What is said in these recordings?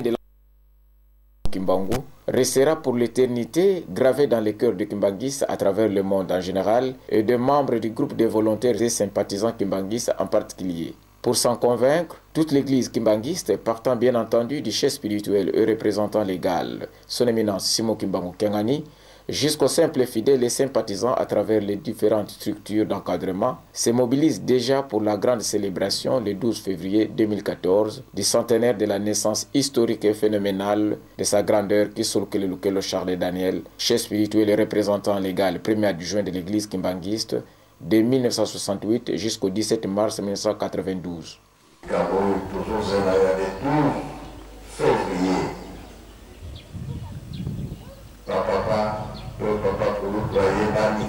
de la Kimbangu restera pour l'éternité gravé dans les cœurs des kimbanguistes à travers le monde en général et des membres du groupe de volontaires et sympathisants kimbanguistes en particulier. Pour s'en convaincre, toute l'église kimbanguiste, partant bien entendu du chef spirituel et représentant légal, son éminence Simon Kimbangu Kengani, jusqu'aux simples fidèles et sympathisants à travers les différentes structures d'encadrement, se mobilisent déjà pour la grande célébration le 12 février 2014 du centenaire de la naissance historique et phénoménale de sa grandeur Kisolkelelukelo Charles Daniel, chef spirituel et représentant légal premier adjoint de l'église kimbanguiste de 1968 jusqu'au 17 mars 1992. Papa pour nous croyer Bani,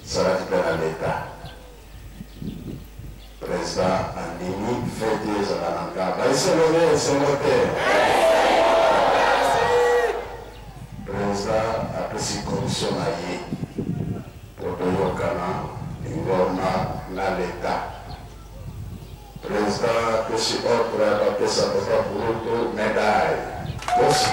ça va faire l'État. Président Andini, fêtez Zalanka. C'est le président a pris commission à pour Doyokana, Ingorma, l'État. Président a pris ordre pour apporter sa papa pour médaille. Merci.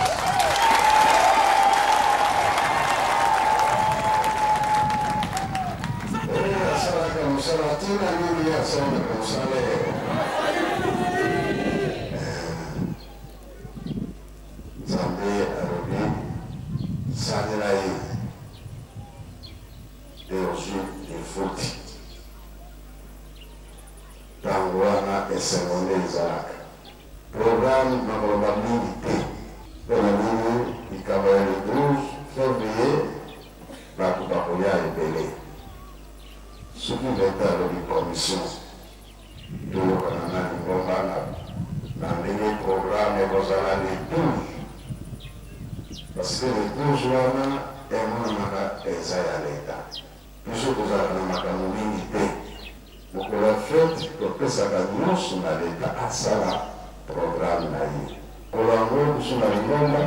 Programme de probabilité pour le travail le 12 février, la Coupacoya est belé. Ce qui est de la commission de l'Okanana du Bombana, dans le programme et vous allez les 12. Parce que les 12 wana est mon eza ya l'État. Puisque vous avez ma communauté. Pour que la fête, pour que ça gagne sur l'État, à ça programme naïe. Pour l'amour, sur la Lingomba,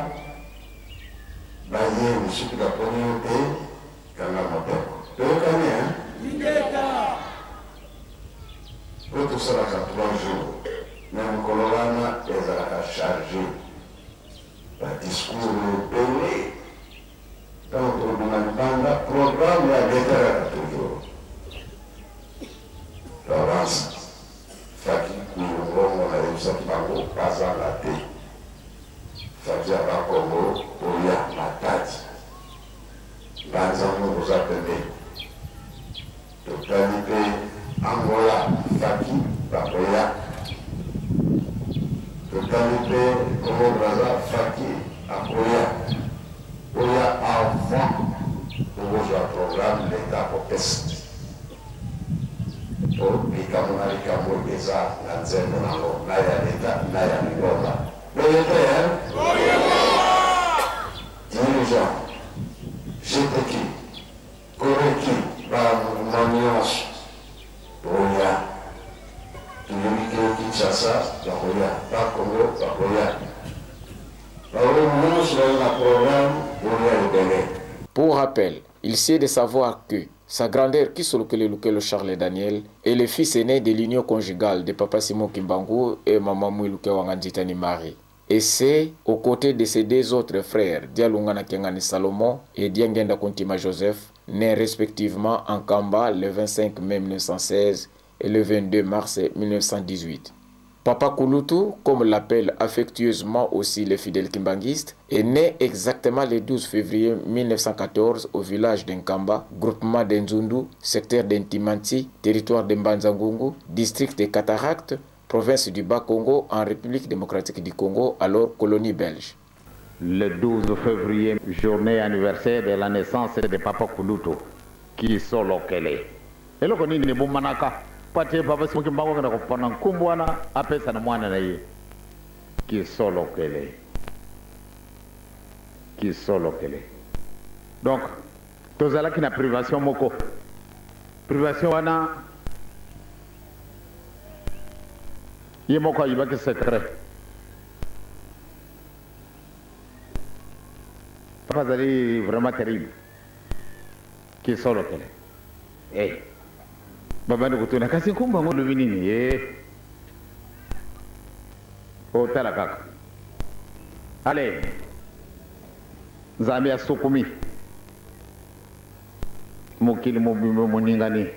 baillé, je suis la communauté, quand la moteur. Tu le connais, hein? Pour tout ça, là, 3 jours, même Colorana, elle a chargé le discours belé. Donc, on a le programme, la l'État, toujours. Laurence, Faki Kourongo, na Yusa Kibango, Paza Late, Faki Abakongo, Oya Matati, Banzango, vous appelez, totalité Angola, Faki Bakoya, totalité Congo Braza, Faki Akoya, Oya avant, pour votre programme, l'État pour test. Likamuna likamu eza na nzembo nango na ya leta na ya migomba. Belete, dirigeant, jeteki, koreki, manios, Boya, Tulumike Kinshasa, Bakoya, Bakongo, Bakoya. Pour rappel, il sied de savoir que sa grandeur Kisolkelelukelo Charles Daniel est le fils aîné de l'union conjugale de Papa Simon Kimbangu et Maman Mwiluke Wangandjitani Marie. Et c'est aux côtés de ses 2 autres frères, Dialungana Kengani Salomon et Diangenda Kontima Joseph, nés respectivement en Kamba le 25 mai 1916 et le 22 mars 1918. Papa Kulutu, comme l'appellent affectueusement aussi les fidèles kimbanguistes, est né exactement le 12 février 1914 au village d'Nkamba, groupement d'Enzundu, secteur d'Intimanti, territoire de Mbanzangungu, district de Cataracte, province du Bas-Congo, en République démocratique du Congo, alors colonie belge. Le 12 février, journée anniversaire de la naissance de Papa Kulutu, qui sont localisés. Et là, on est Manaka. Pati Papa Simon Kimbangu na kupana kumbwana apesa na mwana na ye kisolo kele donc tozalaki na privation moko privation wana ye moko ayibaki secret papa zali vraiment terrible kisolo kele baba ndo kutuna kasi kumba ngolo binini otala kaka ale nzambe asukumi mokili mobimba moningani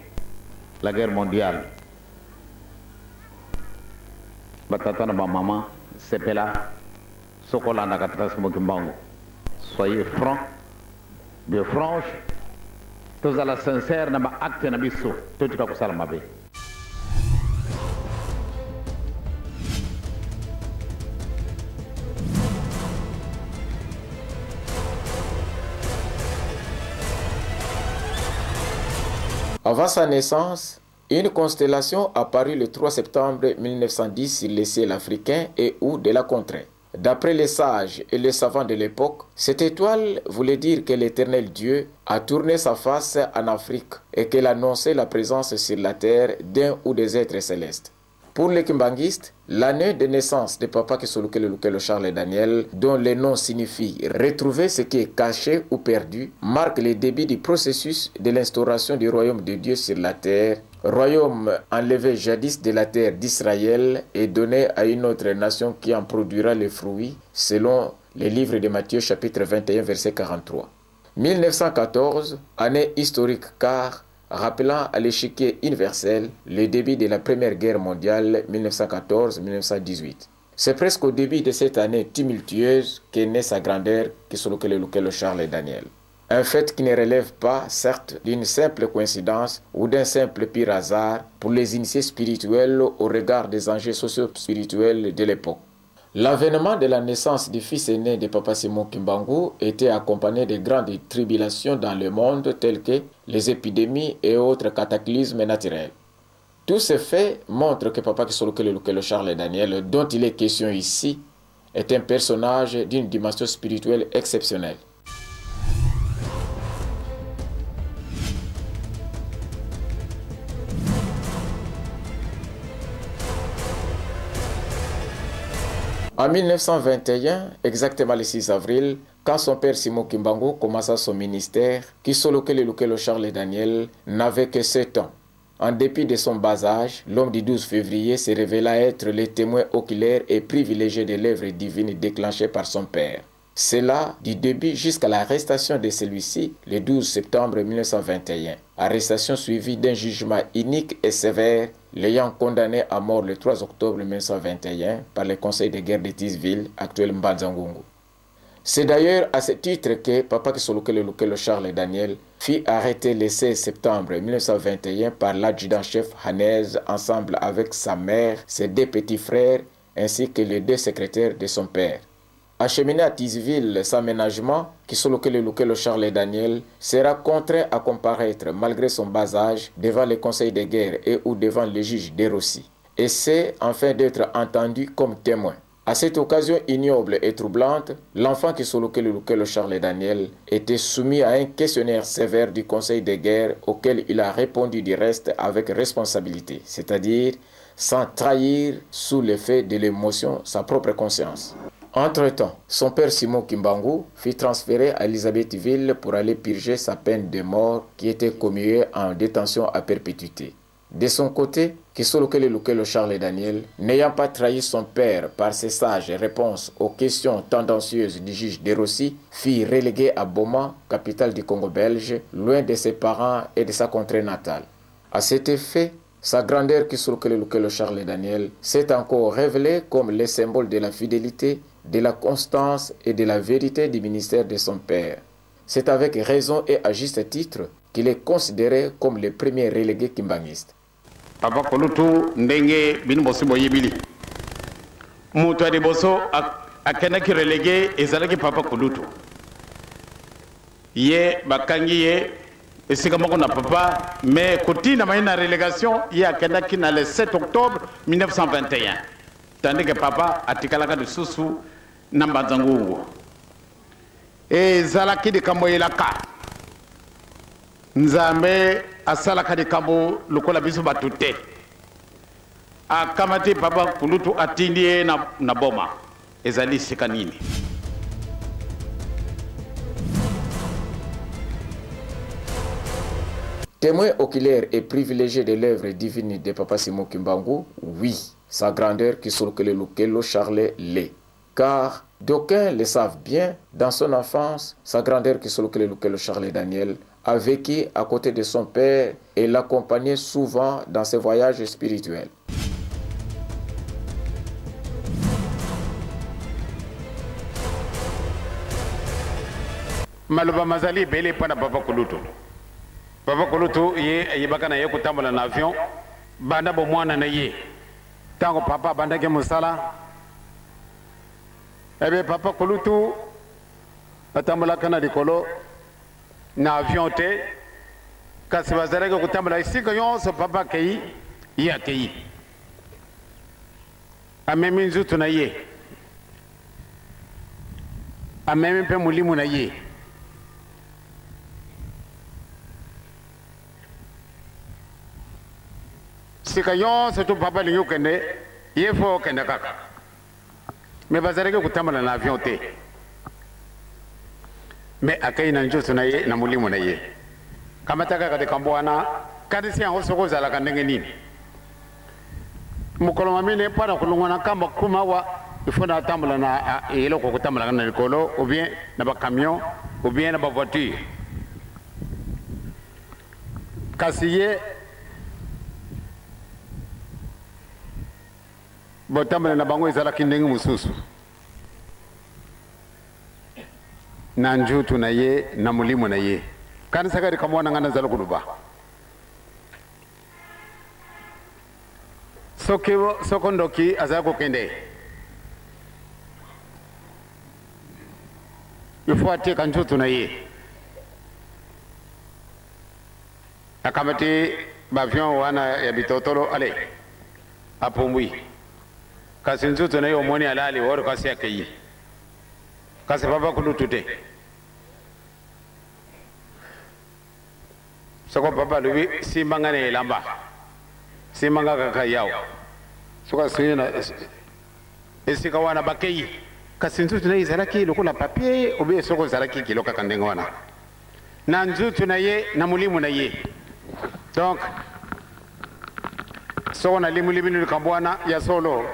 la guerre mondiale batata na bamama sepela sokolanda katika Mokimbangu. Soyez francs, bien franches, tozala sincère na ba acte na biso totika kusala mabe. Avant sa naissance, une constellation apparut le 3 septembre 1910 sur le ciel africain et ou de la contrée. D'après les sages et les savants de l'époque, cette étoile voulait dire que l'Éternel Dieu a tourné sa face en Afrique et qu'elle annonçait la présence sur la terre d'un ou des êtres célestes. Pour les kimbanguistes, l'année de naissance de Papa Kesolukelo Charles Daniel, dont le nom signifie « retrouver ce qui est caché ou perdu », marque le début du processus de l'instauration du royaume de Dieu sur la terre, royaume enlevé jadis de la terre d'Israël et donné à une autre nation qui en produira les fruits, selon le livre de Matthieu chapitre 21 verset 43. 1914, année historique car rappelant à l'échiquier universel le début de la Première Guerre mondiale 1914-1918. C'est presque au début de cette année tumultueuse qu'est née sa grandeur Kesolukelo Charles Daniel. Un fait qui ne relève pas, certes, d'une simple coïncidence ou d'un simple pur hasard pour les initiés spirituels au regard des enjeux socio-spirituels de l'époque. L'avènement de la naissance du fils aîné de Papa Simon Kimbangu était accompagné de grandes tribulations dans le monde telles que les épidémies et autres cataclysmes naturels. Tous ces faits montrent que Papa Kesolukelo Charles Daniel, dont il est question ici, est un personnage d'une dimension spirituelle exceptionnelle. En 1921, exactement le 6 avril, quand son père Simon Kimbangu commença son ministère, Kesolukelo Charles Daniel n'avait que 7 ans. En dépit de son bas âge, l'homme du 12 février se révéla être le témoin oculaire et privilégié de l'œuvre divine déclenchée par son père. C'est là, du début jusqu'à l'arrestation de celui-ci, le 12 septembre 1921. Arrestation suivie d'un jugement unique et sévère, l'ayant condamné à mort le 3 octobre 1921 par le conseil de guerre de Tisville, actuel Mbanzangungu. C'est d'ailleurs à ce titre que Papa Kesolukelo Charles Daniel fut arrêté le 16 septembre 1921 par l'adjudant-chef Hanez ensemble avec sa mère, ses 2 petits frères ainsi que les 2 secrétaires de son père. Acheminé à Tisville sans ménagement, Kesolukelo Charles Daniel sera contraint à comparaître malgré son bas âge devant le conseil de guerre et ou devant le juge Derossi. Et c'est enfin d'être entendu comme témoin. À cette occasion ignoble et troublante, l'enfant Kesolukelo Charles Daniel était soumis à un questionnaire sévère du conseil de guerre auquel il a répondu du reste avec responsabilité, c'est-à-dire sans trahir sous l'effet de l'émotion sa propre conscience. Entre-temps, son père Simon Kimbangu fut transféré à Elisabethville pour aller purger sa peine de mort qui était commuée en détention à perpétuité. De son côté, Kesolukelo Charles Daniel, n'ayant pas trahi son père par ses sages réponses aux questions tendancieuses du juge Derossi, fut relégué à Boma, capitale du Congo belge, loin de ses parents et de sa contrée natale. À cet effet, sa grandeur Kesolukelo Charles Daniel s'est encore révélée comme le symbole de la fidélité, de la constance et de la vérité du ministère de son père. C'est avec raison et à juste titre qu'il est considéré comme le premier relégué kimbanguiste. Papa Kolutu ndenge bino bosi boyebili mutu adi boso akendaki relégué ezalaki Papa Kolutu ye bakangi ye esika moko na papa mais kotina mai na relégation ye akendaki na le 7 octobre 1921 tandis que papa atikalaka lisusu na Mbanzangungu ezalaki likambo elaka nzambe asalaka likambo lokola biso bato te akamati Papa Kolutu atindi ye na Boma ezali sika nini. Témoin oculaire et privilégié de l'œuvre divine de Papa Simon Kimbangu, oui. sa grandeur Kisolokele Lukelo Charles Lé. Car d'aucuns le savent bien, dans son enfance, sa grandeur Kisolokele Lukelo Charles Daniel a vécu à côté de son père et l'accompagnait souvent dans ses voyages spirituels. Maloba mazali bele pana Papa Kulutu. Papa Kulutu ye bakana ye kutambula na avion banda bo mwana na ye. Tango papa banda ke musala. Ebe Papa Kulutu atambula kana dikolo na avion te kasi bazareke kutambula isika yonso papa kei ya kei. Amemi nzutu na ye. Amemi pe mulimu na ye. Sika yonso tu papa linyo kende yefo kende kaka me bazareke kutambala na avion te me akai na njusu na ye na mulimu na ye kama taka kade kambwana kade si ango soko zala kandenge nini mukolo mamine pana kulungwana kamba kuma wa ifuna tambala na yelo ko kutambala na likolo ou bien na ba camion ou bien na ba voiture kasiye botambala na bango ezala kindenge mususu na njutu na ye na mulimu na ye kanisa kari kamwana ngana zala kuluba sokondoki azala kokende ifo atika njutu na ye akamati bavion wana ya bitotolo ale apumbwi kasi nzutu na yo moni alali woro kasi akeyi kasi Papa Kulutu te soko papa lubi simanga ne lamba simanga kaka yao soka sina esika wana bakeyi kasi nzutu na izalaki lokola papier obe soko zalaki kiloka kandenga wana na nzutu na ye na mulimu na ye donc soko na limu kambwana ya solo.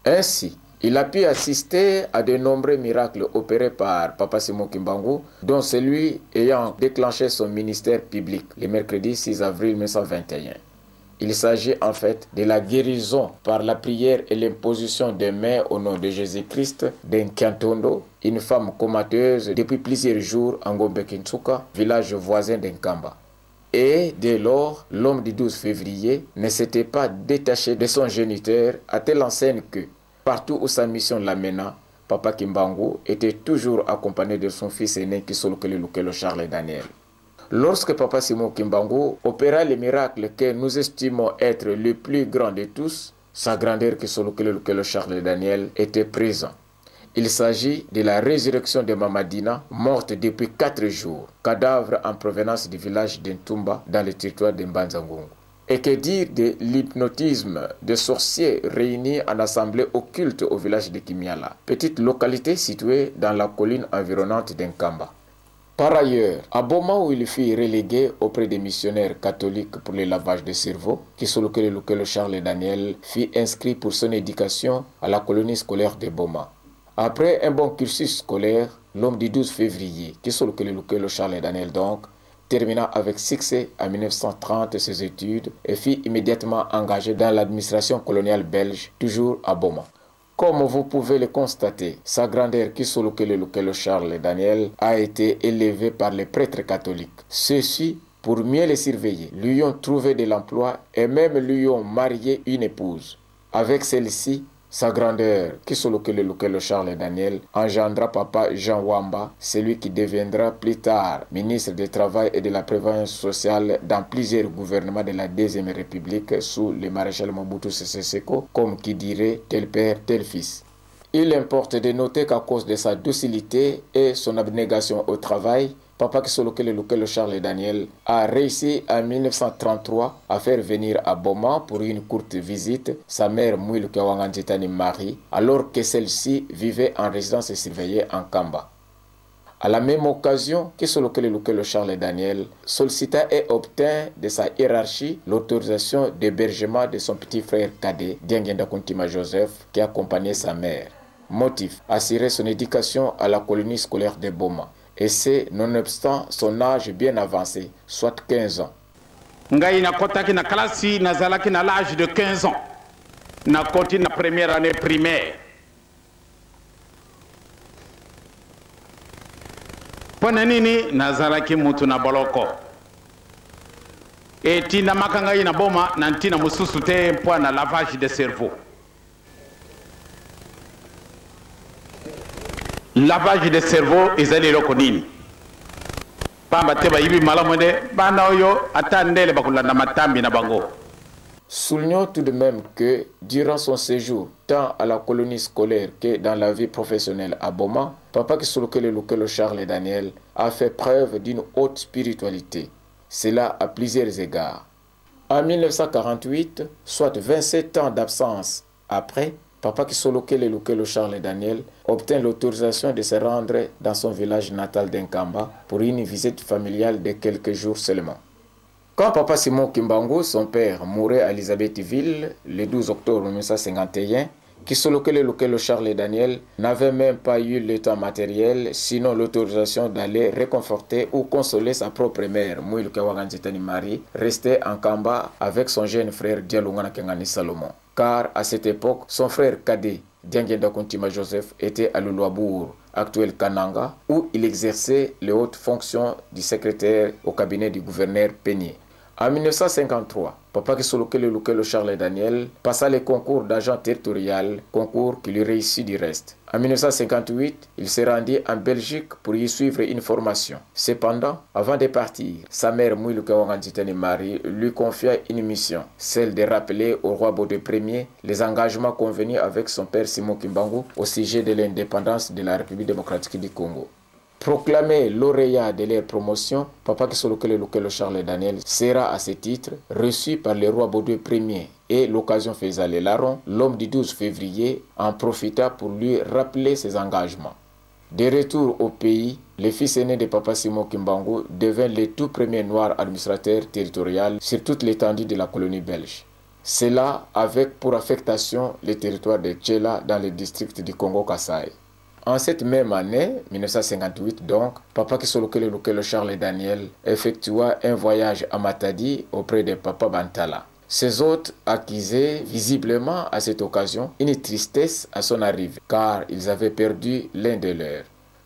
Ainsi, il a pu assister à de nombreux miracles opérés par Papa Simon Kimbangu, dont celui ayant déclenché son ministère public le mercredi 6 avril 1921. Il s'agit en fait de la guérison par la prière et l'imposition des mains au nom de Jésus-Christ d'Nkantondo, une femme comateuse depuis plusieurs jours en Gombe-Kintsuka, village voisin d'Nkamba. Et dès lors, l'homme du 12 février ne s'était pas détaché de son géniteur à telle enseigne que, partout où sa mission l'amena, Papa Kimbangu était toujours accompagné de son fils aîné Kisolokele Lukelo Charles Daniel. Lorsque Papa Simon Kimbangu opéra le miracle que nous estimons être le plus grand de tous, sa grandeur Kisolokele Lukelo Charles Daniel était présent. Il s'agit de la résurrection de Mamadina, morte depuis 4 jours, cadavre en provenance du village d'Ntumba dans le territoire de Mbanzangungu. Et que dire de l'hypnotisme de sorciers réunis en assemblée occulte au village de Kimiala, petite localité située dans la colline environnante d'Nkamba. Par ailleurs, à Boma où il fut relégué auprès des missionnaires catholiques pour le lavage de cerveau, Kisolokele Lukelo Charles Daniel fut inscrit pour son éducation à la colonie scolaire de Boma. Après un bon cursus scolaire, l'homme du 12 février, Kisolokele Lukelo Charles Daniel donc, termina avec succès en 1930 ses études et fut immédiatement engagé dans l'administration coloniale belge, toujours à Boma. Comme vous pouvez le constater, sa grandeur Kisolokele Lukelo Charles Daniel a été élevée par les prêtres catholiques. Ceux-ci, pour mieux les surveiller, lui ont trouvé de l'emploi et même lui ont marié une épouse. Avec celle-ci, sa grandeur, Kisolokele Lukelo Charles Daniel, engendra Papa Jean Wamba, celui qui deviendra plus tard ministre du Travail et de la Prévoyance sociale dans plusieurs gouvernements de la Deuxième République sous le maréchal Mobutu Sese Seko, comme qui dirait tel père, tel fils. Il importe de noter qu'à cause de sa docilité et son abnégation au travail, Papa Kisolokele Lukelo Charles Daniel a réussi en 1933 à faire venir à Boma pour une courte visite sa mère Mwiluke Wanganjitani Marie, alors que celle-ci vivait en résidence surveillée en Kamba. À la même occasion, Kisolokele Charles Daniel sollicita et obtint de sa hiérarchie l'autorisation d'hébergement de son petit frère cadet, Diangenda Kuntima Joseph, qui accompagnait sa mère. Motif, assurer son éducation à la colonie scolaire de Boma. Et c'est nonobstant son âge bien avancé, soit 15 ans. Ngai na kotaki na klasi na zalaki na l'âge de 15 ans. Na koti na première année primaire. Pona nini nazalaki mutu na boloko. Et tina makanga ina boma na ntina mususu te mpo na lavage de cerveau. Lavage de cerveau ezali loko nini. Pamba te ba yibi malamu de bana oyo atandele bakulanda matambi na bango. Soulignons tout de même que, durant son séjour, tant à la colonie scolaire que dans la vie professionnelle à Boma, Papa Kisolokele Charles Daniel a fait preuve d'une haute spiritualité. Cela à plusieurs égards. En 1948, soit 27 ans d'absence après, Papa Kisolokele Charles Daniel obtint l'autorisation de se rendre dans son village natal d'Nkamba pour une visite familiale de quelques jours seulement. Quand Papa Simon Kimbangu, son père, mourait à Elisabethville le 12 octobre 1951, Kisolokele Charles Daniel n'avait même pas eu le temps matériel, sinon l'autorisation d'aller réconforter ou consoler sa propre mère, Mouiluke Waganzitani Marie, restée en Kamba avec son jeune frère Dialungana Kengani Salomon. Car à cette époque, son frère cadet, Diangenda Kuntima Joseph, était à Luluabour, actuel Kananga, où il exerçait les hautes fonctions du secrétaire au cabinet du gouverneur Peigné. En 1953, Papa Kisolokele Charles Daniel passa les concours d'agent territorial, concours qui lui réussit du reste. En 1958, il se rendit en Belgique pour y suivre une formation. Cependant, avant de partir, sa mère Mouiluke Waganzitani Marie lui confia une mission, celle de rappeler au roi Baudouin Ier les engagements convenus avec son père Simon Kimbangu au sujet de l'indépendance de la République démocratique du Congo. Proclamé lauréat de leur promotion, Papa Kisolokele Charles Daniel sera à ce titre reçu par le roi Baudouin Ier et l'occasion faisant les larrons, l'homme du 12 février en profita pour lui rappeler ses engagements. De retour au pays, le fils aîné de Papa Simon Kimbangu devint le tout premier noir administrateur territorial sur toute l'étendue de la colonie belge. Cela avec pour affectation le territoire de Tchela dans le district du Congo-Kasaï. En cette même année, 1958 donc, Papa Kisolokele Charles Daniel effectua un voyage à Matadi auprès de Papa Bantala. Ses hôtes accusaient visiblement à cette occasion une tristesse à son arrivée, car ils avaient perdu l'un de leurs.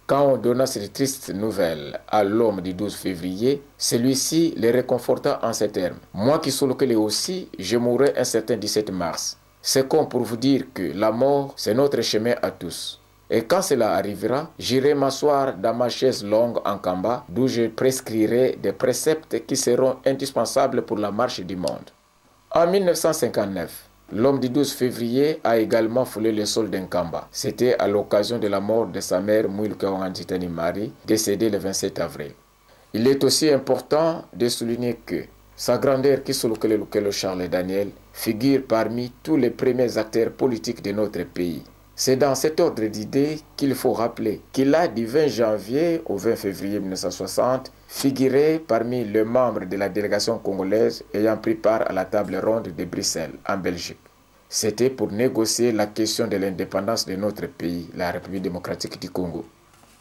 Quand on donna cette triste nouvelle à l'homme du 12 février, celui-ci les réconforta en ces termes. Moi Kisolokele aussi, je mourrai un certain 17 mars. C'est comme pour vous dire que la mort, c'est notre chemin à tous. Et quand cela arrivera, j'irai m'asseoir dans ma chaise longue en Kamba, d'où je prescrirai des préceptes qui seront indispensables pour la marche du monde. En 1959, l'homme du 12 février a également foulé le sol d'Nkamba. C'était à l'occasion de la mort de sa mère Mouiluke Waganzitani Marie, décédée le 27 avril. Il est aussi important de souligner que sa grandeur Kisolokele Charles Daniel figure parmi tous les premiers acteurs politiques de notre pays. C'est dans cet ordre d'idées qu'il faut rappeler qu'il a du 20 janvier au 20 février 1960 figuré parmi les membres de la délégation congolaise ayant pris part à la table ronde de Bruxelles, en Belgique. C'était pour négocier la question de l'indépendance de notre pays, la République démocratique du Congo.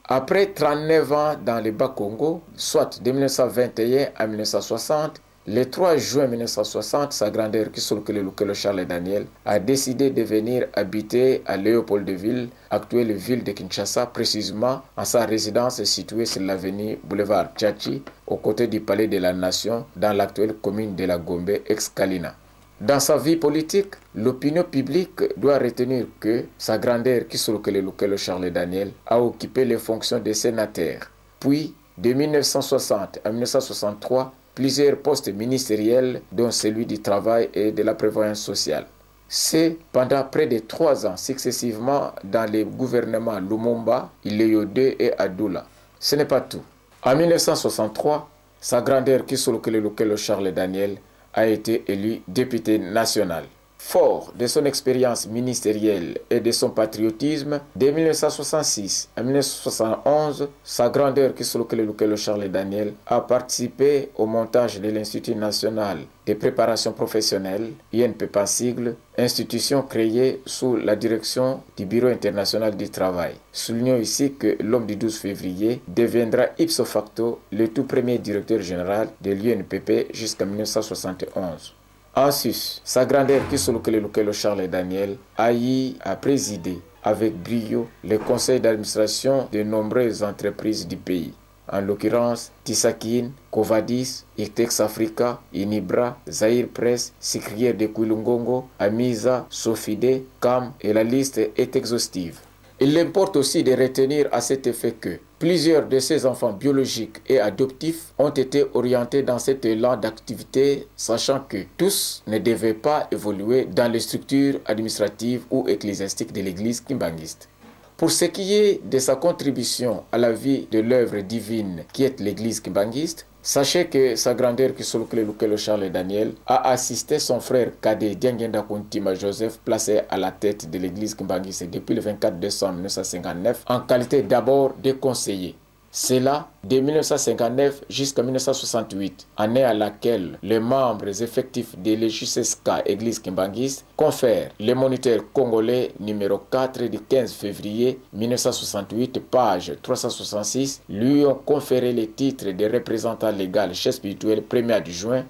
Après 39 ans dans le Bas-Congo, soit de 1921 à 1960, le 3 juin 1960, sa grandeur Kisolokele Charles Daniel a décidé de venir habiter à Léopoldville, actuelle ville de Kinshasa, précisément en sa résidence située sur l'avenue Boulevard Tchachi, aux côtés du Palais de la Nation, dans l'actuelle commune de la Gombe, ex-Kalina. Dans sa vie politique, l'opinion publique doit retenir que sa grandeur Kisolokele Charles Daniel a occupé les fonctions de sénateur. Puis, de 1960 à 1963, plusieurs postes ministériels, dont celui du travail et de la prévoyance sociale. C'est pendant près de 3 ans successivement dans les gouvernements Lumumba, Ileyode et Adoula. Ce n'est pas tout. En 1963, sa grandeur Kisolokele Charles Daniel a été élu député national. Fort de son expérience ministérielle et de son patriotisme, de 1966 à 1971, sa grandeur Kisolokele Charles Daniel a participé au montage de l'Institut national de préparation professionnelle, INPP en sigle, institution créée sous la direction du Bureau international du travail. Soulignons ici que l'homme du 12 février deviendra ipso facto le tout premier directeur général de l'UNPP jusqu'en 1971. En sus, sa grandeur Kisolokele Charles Daniel a eu à présider avec brio le conseil d'administration de nombreuses entreprises du pays, en l'occurrence Tisakin, Covadis, Itex Africa, Inibra, Zaire Press, Sicrière de Kouilungongo, Amisa, Sofide, CAM et la liste est exhaustive. Il importe aussi de retenir à cet effet que plusieurs de ces enfants biologiques et adoptifs ont été orientés dans cet élan d'activité, sachant que tous ne devaient pas évoluer dans les structures administratives ou ecclésiastiques de l'Église kimbanguiste. Pour ce qui est de sa contribution à la vie de l'œuvre divine qui est l'Église kimbanguiste, sachez que sa grandeur Kisolokele Charles Daniel a assisté son frère cadet Diangenda Kuntima Joseph, placé à la tête de l'église kimbanguiste depuis le 24 décembre 1959, en qualité d'abord de conseiller. C'est là, de 1959 jusqu'à 1968, année à laquelle les membres effectifs de l'EJUSESCA Église kimbanguiste confèrent le moniteur congolais numéro 4 du 15 février 1968, page 366, lui ont conféré le titre de représentant légal chef spirituel premier adjoint.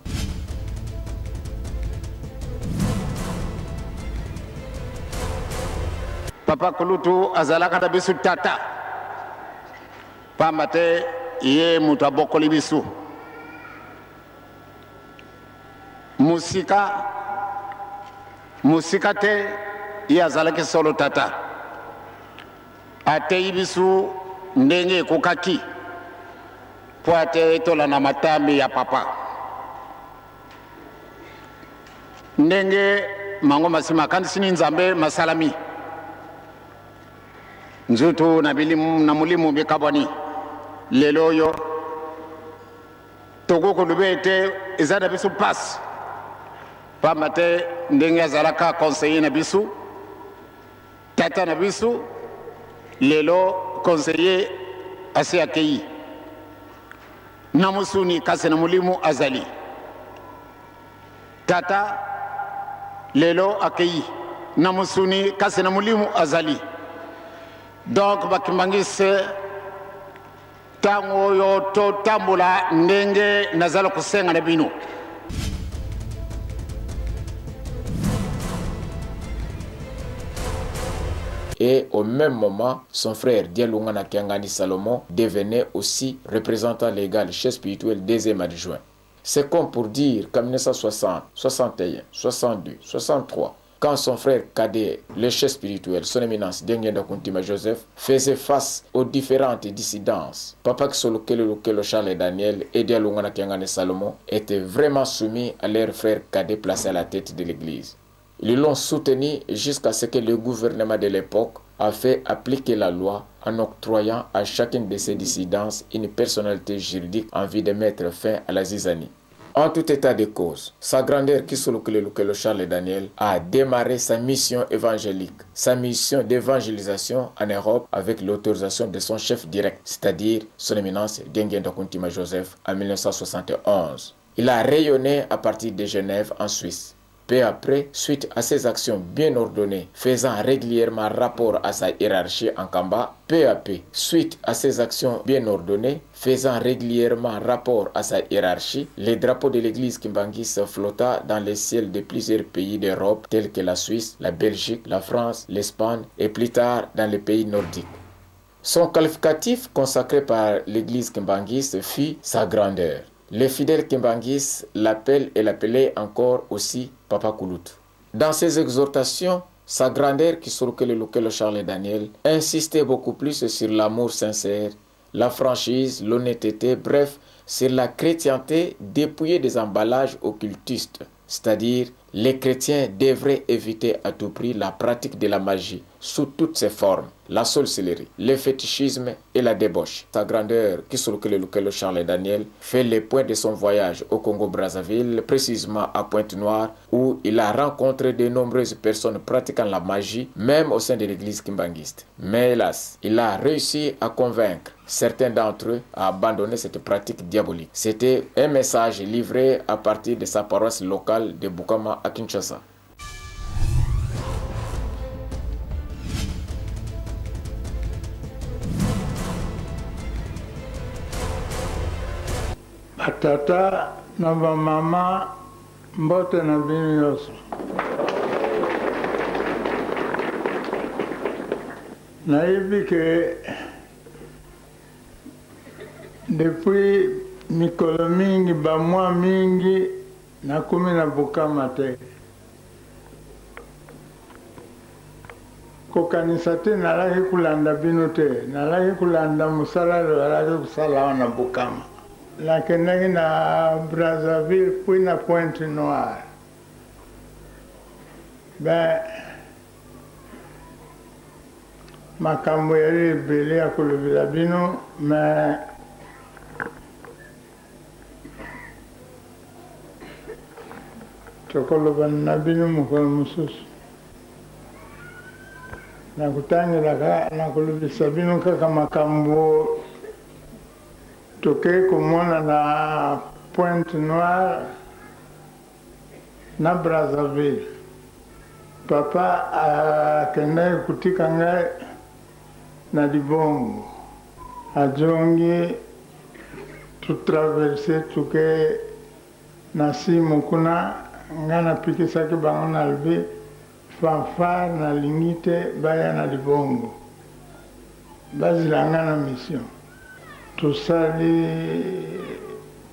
Papa Kulutu azalaka na bisu tata. Pamate ye mutabokoli bisu. Musika te ye azalaki solo tata. Ate ibisu ndenge kokaki. Po ate tola na matambi ya papa. Ndenge mango masima kanisini nzambe masalami. Nzutu na mulimu bikabwani. Lelo yo togo ko lubete ezada bisu pass pamate ndenge azalaka conseiller na bisu tata na bisu lelo conseiller asi akei namusuni kase na mulimu azali tata lelo akei namusuni kase na mulimu azali. Donc bakimbangise tango yo to tambula ndenge nazalo kusenga na bino. Et au même moment, son frère Dialungana Kiangani Salomon devenait aussi représentant légal chef spirituel deuxième adjoint. C'est comme pour dire qu'en 1960, 61, 62, 63, quand son frère cadet, le chef spirituel, son éminence Diangenda Kuntima Joseph, faisait face aux différentes dissidences, Papa Kisolokele Charles Daniel et Dialungana Kiangani Salomon étaient vraiment soumis à leur frère cadet placé à la tête de l'église. Ils l'ont soutenu jusqu'à ce que le gouvernement de l'époque a fait appliquer la loi en octroyant à chacune de ces dissidences une personnalité juridique en vue de mettre fin à la zizanie. En tout état de cause, sa grandeur Kisolokele Charles Daniel a démarré sa mission évangélique, sa mission d'évangélisation en Europe avec l'autorisation de son chef direct, c'est-à-dire son éminence Diangenda Kuntima Joseph en 1971. Il a rayonné à partir de Genève en Suisse. Peu après, suite à ses actions bien ordonnées, faisant régulièrement rapport à sa hiérarchie en Kamba, peu à peu, suite à ses actions bien ordonnées, faisant régulièrement rapport à sa hiérarchie, les drapeaux de l'église kimbanguiste flotta dans les ciels de plusieurs pays d'Europe tels que la Suisse, la Belgique, la France, l'Espagne et plus tard dans les pays nordiques. Son qualificatif consacré par l'église kimbanguiste fut sa grandeur. Les fidèles Kimbangis l'appellent et l'appelaient encore aussi Papa Kulutu. Dans ses exhortations, sa grandeur Kisolokele Charles Daniel insistait beaucoup plus sur l'amour sincère, la franchise, l'honnêteté, bref, sur la chrétienté dépouillée des emballages occultistes. C'est-à-dire, les chrétiens devraient éviter à tout prix la pratique de la magie sous toutes ses formes. la sorcellerie, le fétichisme et la débauche. Sa grandeur, Kisolokele Lukelo Charles Daniel, fait le point de son voyage au Congo-Brazzaville, précisément à Pointe-Noire, où il a rencontré de nombreuses personnes pratiquant la magie, même au sein de l'église kimbanguiste. Mais hélas, il a réussi à convaincre certains d'entre eux à abandonner cette pratique diabolique. C'était un message livré à partir de sa paroisse locale de Bukama à Kinshasa. Batata na mama mbote na binu yoso. Nayebi ke depuis mikolo mingi bamwa mingi nakumi na Bukama te. Kokanisa te nalaki kulanda binu te, nalaki kulanda musala lo alaki kusala na Bukama. Nakendaki na Brazzaville puis na Pointe-Noire. Ben makambo yali ebele ya kolobela bino, mais tokoloba na bino mokolo mosusu. Nakutangelaka nakolobisa bino kaka makambo toke komona na Pointe-Noire na Brazzaville. Papa akendaki kutika ngai na Libongo. Ajongi tutraverse tuke na Simo kuna ngai napikisaki bango na lobi fanfare nalingi te baya na Libongo. Bazila ngai na mission. Tosali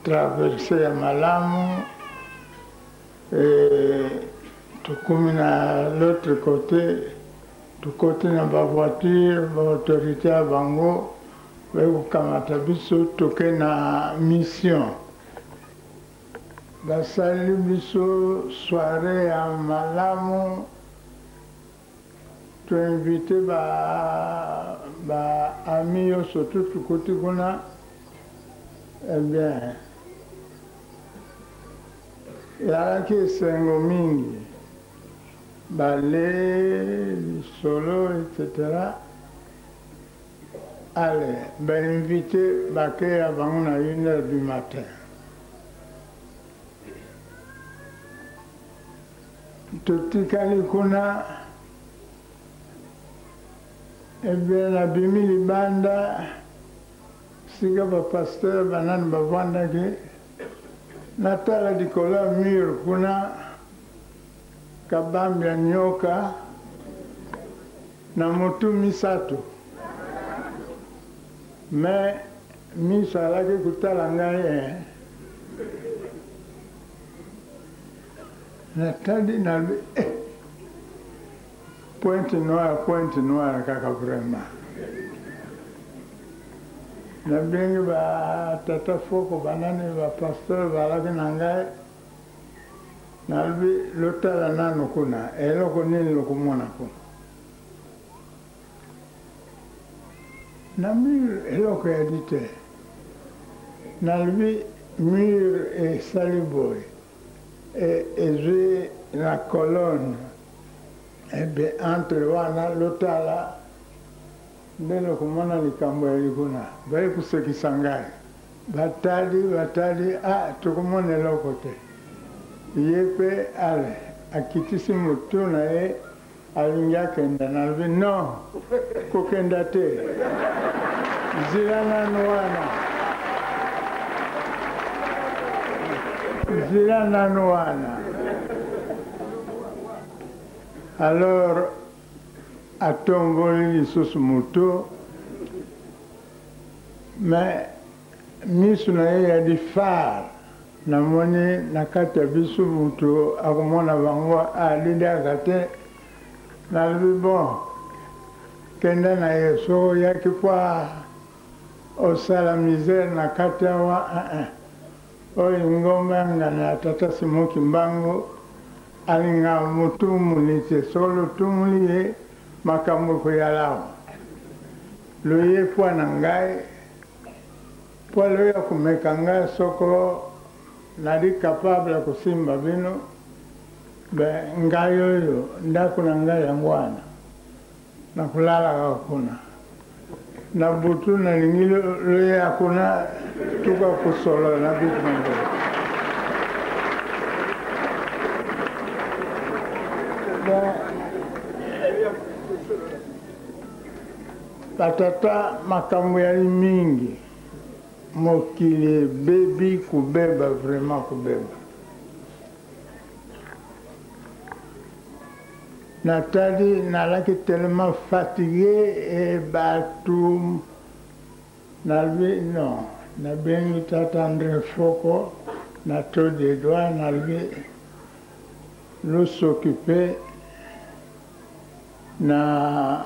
traverse ya malamu tokomi na l'autre côté, tukoti na ba voiture ba autorité ya bango bakokamata biso toke na mission. Basali biso soirée ya malamu, to invité ba ami yo surtout tukoti kuna. Eh bien, yalaki esengo mingi, ballet, solo, etc. Allez, ben invité baké à 1h du matin. Totikali kuna, eh bien, nabimi libanda, siga ba pasteur banan bavanda ke, natala dikola mur kuna, kabambi ya nyoka, na motu misato. Mais misa laki kutala ngai natadi nalbi Pointe-Noire kaka vraiment. Nabengi ba tata foko banani ba pasteur balaki nangai nalbi lotala nano kuna eloko nini lokomona kuna. Na mur eloko ya dite nalbi mur e saliboy ezwi na colonne ebe entre wana lotala nde lokomona likambo ya likuna bali kusekisa ngai batali tokomona eloko te ye mpe ale akitisi motu na ye alingi akenda nalobi non kokenda te zila nano wana alors atomboli lisusu motu mais misu na ye ya difare namoni na kati ya biso motu akomona bango alidaka te nalobi bon kenda na ye so yaki kwa osala misere na kati awa oyo ngomba yanga na tata Simon Kimbangu alinga motu muni te solo tumuli ye makambo koyalawa loye po na ngai po loye kumeka ngai soko nali capable kusimba bino be ngai oyo ndako na ngai yangu wana na kulala hakuna na butu na lingilo loye hakuna tuka kusolo na bitu nango batata makambo yali mingi mokili bebi kubeba vraiment kubeba natali nalaki tellement fatigué et batu nalbi non nabengi tata André Foko na to de doigts nalbi nous s'occuper na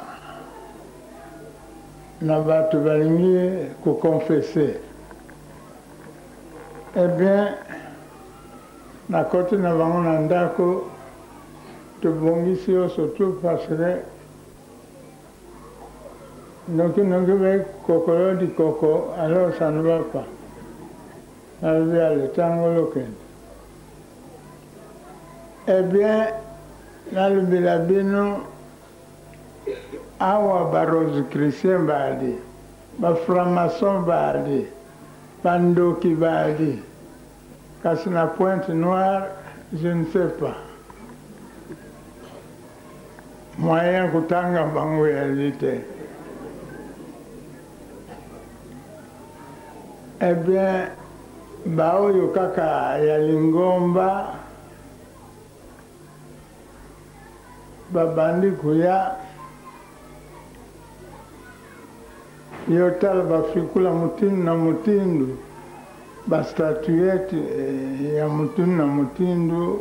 batu balingi kukonfese. Eh bien, na koti na bango na ndako tobongisi yo surtout parce que noki be kokolo di koko, alors ça ne va pas. Arrivé à l'étango lokende. Eh bien, nalobela bino awa barozi chrétien baali bafranc-maçon baali bandoki baali kasi na Pointe Noire je ne sais pas moyen kutanga bango yali te. Eh bien baoyo kaka ya Lingomba babandi kuya yotala bafikula mutindu na mutindu bastatuette ya mutindu na mutindu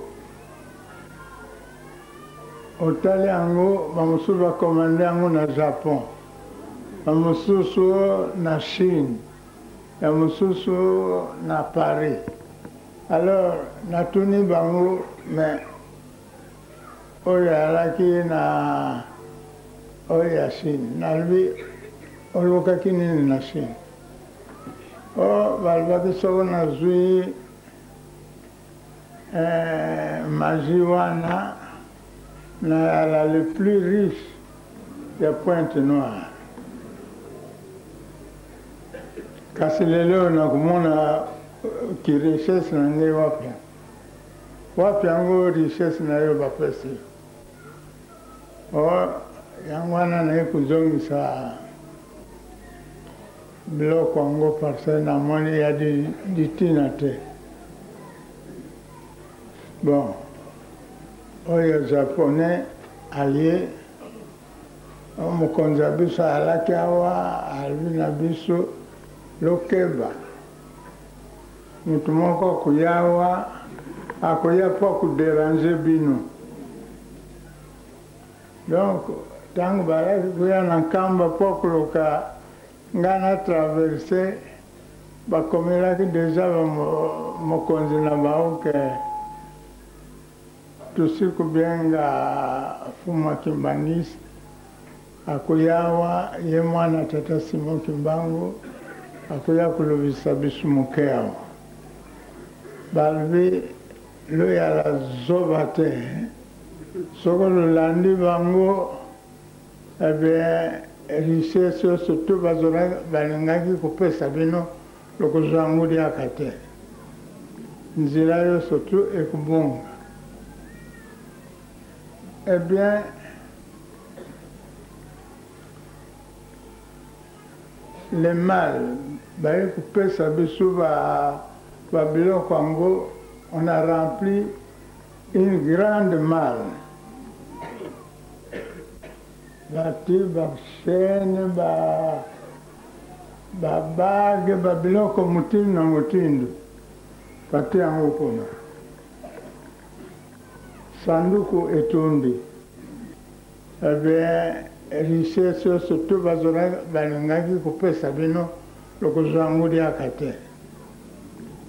otali yango bamosusu bakomande yango na Japon, bamosusu na Chine, ya mosusu na Paris. Alors natuni bango mais oyo alaki na oyo ya Chine nalbi olokaki nini na Chine balobaki soko nazwi maji wana na ala le plus riche ya Pointe Noire. Kasi lelo nakumona ki richesse na ngai wapi yango richesse na yo bapesi yango wana naye kuzongisa biloko yango parce que namoni ya ditina te. Bon, oyo japonais allié mokonzi ya biso alaki awa albi na biso lokeba mutu moko akuya awa akoya po kuderange bino. Donc ntango balaki kuya na nkamba po kuluka nga na traverse bakomelaki deja mokonzi na bao ke tusi kubenga Fuma Kimbanisi akuyawa ye mwana tata Simon Kimbangu akuya kulobisa biso moke awa balbi lo ya la zoba te soko lolandi bango ebe richesse surtout bazora balingaki kopesa bino lokozwa yango liaka te nzela yo surtout ekobonga. Eh bien le mal baye kopesa biso babiloko yango on a rempli une grande malle. Bati bakshene babage babiloko mutindu na mutindu pati yango kuna sanduku etundi ebe richesse surtout bazora balingaki kopesa bino lokozwa yango liaka te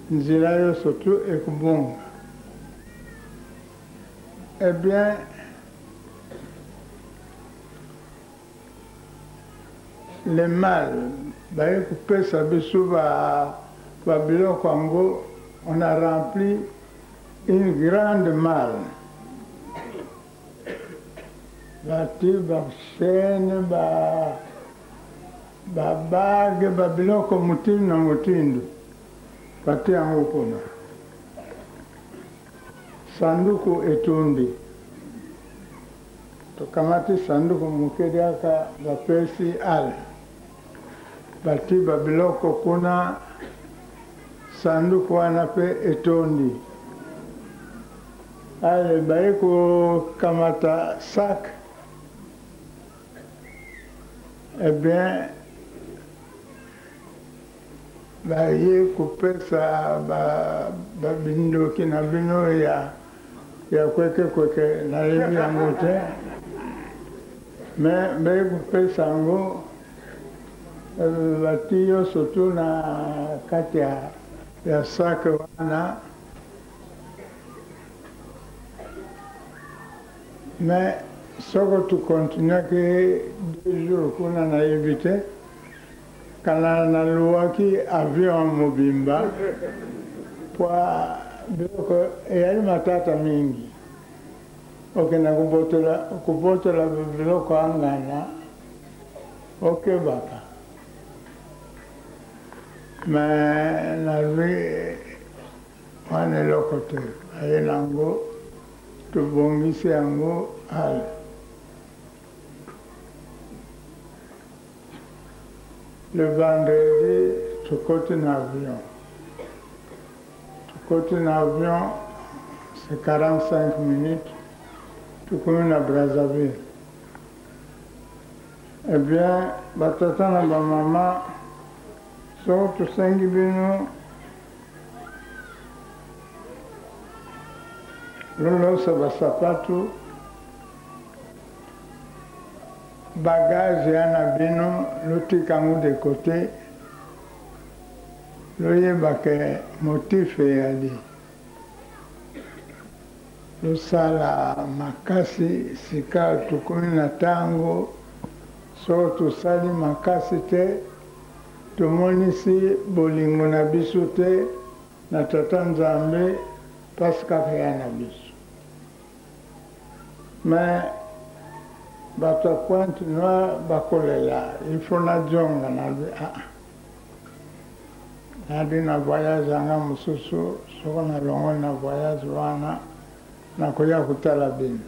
nzela yo surtout ekobonga. Eh bien le mal, coupé ça Congo, on a rempli une grande malle. Bati, chaîne, bague, biloko mutindu na mutindu. Bati yango kuna. Sanduku etundi. Tokamati sanduku mukedi aka bapesi ale. Bati babiloko kuna sanduku wana pe etundi. Ale baiko kamata sac. Eh bien, baye kupesa babindo kina bino ya kweke na lebi yango te. Mais baye kupesa yango batiyo sotu na kati ya sac wana. Mais soko tu continue que 2 jours kuna na éviter kana na luaki avion mobimba kwa biloko eyali matata mingi okenda kubotola biloko angana okebaka mais na lui wana eloko te aye nango tubongisi yango ale. Le vendredi, tu côté en avion. Tu côté en avion, c'est 45 minutes. Tu communes à Brazzaville. Eh bien, batata na maman, so tu sengi bino, lolo sa basapatu, bagage yana bino lotikango de côté loyebake motif eyali losala makasi sika tukomi na ntango so tosali makasi te tomonisi bolingo na biso te na tata nzambe pasi kaka ya na biso mais bato Pointe Noire bakolela il faut na jonga na nadi na voyage anga mosusu soko na longo na voyage wana nakoya kutala bino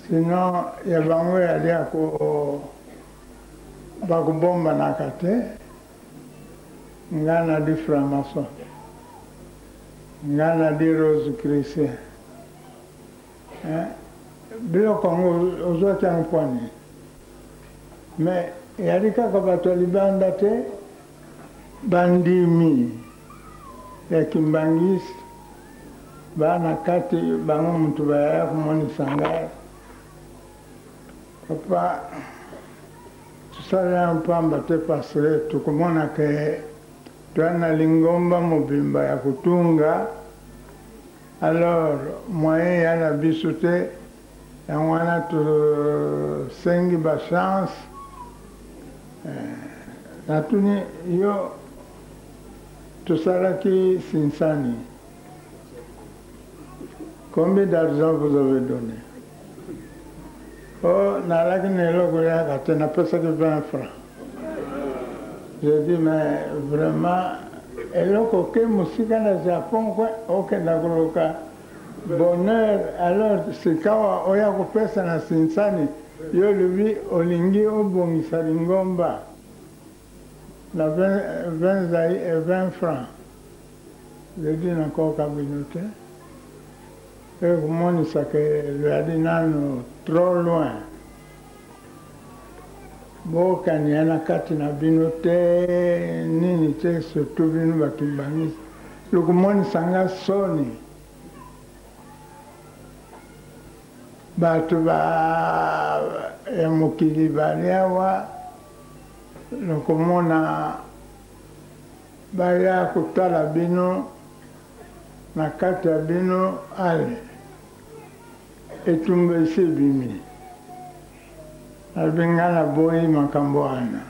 sinon ya bango yali bakubombanaka te nga nadi franc-maçon nga nadi rose chrétien biloko yango ozwaki yango pwani mais eyali kaka bato ya libanda te bandimi ya kimbangisi baa na kati bango mutu bayaya komonisa ngai papa tosalela mpamba te parce tokomona ke toya na lingomba mobimba ya kotunga alors moyen ya na biso te yango wana tosengi bachance natuni yo tosalaki sinsani combien d'argent vous avez donné? Oh, nalaki na eloko yaka te napesaki 20 francs. J'ai dit mais vraiment eloko ke mosika na Japon kwe okenda koloka bonheur alors sikawa oya kopesa na sinsani yo lobi olingi obongisa lingomba na 20 francs. J'ai dit nakoka bino te ekomonisa ke loyali nano trop loin bokania na kati na bino te nini te surtout bino bakimbangisi lokomonisa nga soni bato ya mokili bali awa lokomona baya kotala bino na kati ya bino ale etumba esi ebimi Albingana boy makamboana.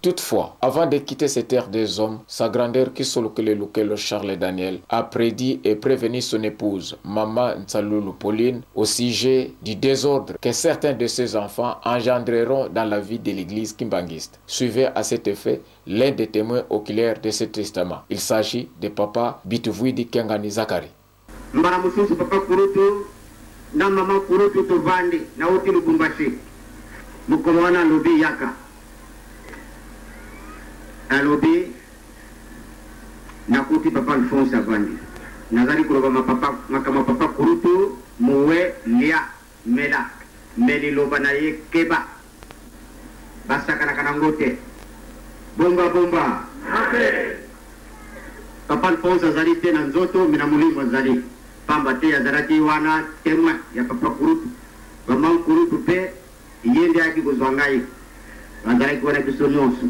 Toutefois, avant de quitter ces terres des hommes, sa grandeur Kisolokele Charles Daniel a prédit et prévenu son épouse, Maman Ntsalulu Pauline, au sujet du désordre que certains de ses enfants engendreront dans la vie de l'église kimbanguiste. Suivez à cet effet l'un des témoins oculaires de ce testament. Il s'agit de Papa Bituvwidi Kengani Zakari. Mbaramususu Papa Kurutu, na Mama Kurutu Tuvandi, na Oti Lubumbashi, Mukolwana Lobi Yaka. Alobi nakuti Papa Alphonse Avandi nazali kuloba makama Papa Kurutu muwe lia mela meli loba na ye keba basaka na kanangote bomba bomba Papa Alphonse azali te na nzoto mina mulimu azali pamba te azalaki wana temwa ya Papa Kurutu Mama Kurutu pe yende yaki kozwa ngai azalaki wana biso nyonso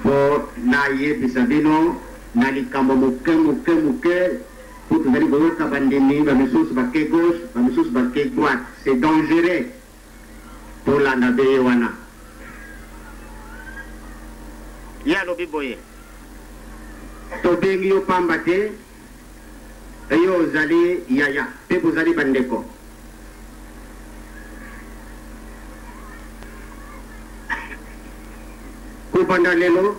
pour na yebisa bino na likambo moke pour tozali koyoka bandimi bamisusu bake gauche bamisusu bake droite. C'est dangereux pour landa beye wana ye alobi boye tobengi yo pamba te eyo ozali yaya mpe bozali bandeko. Kupanda lelo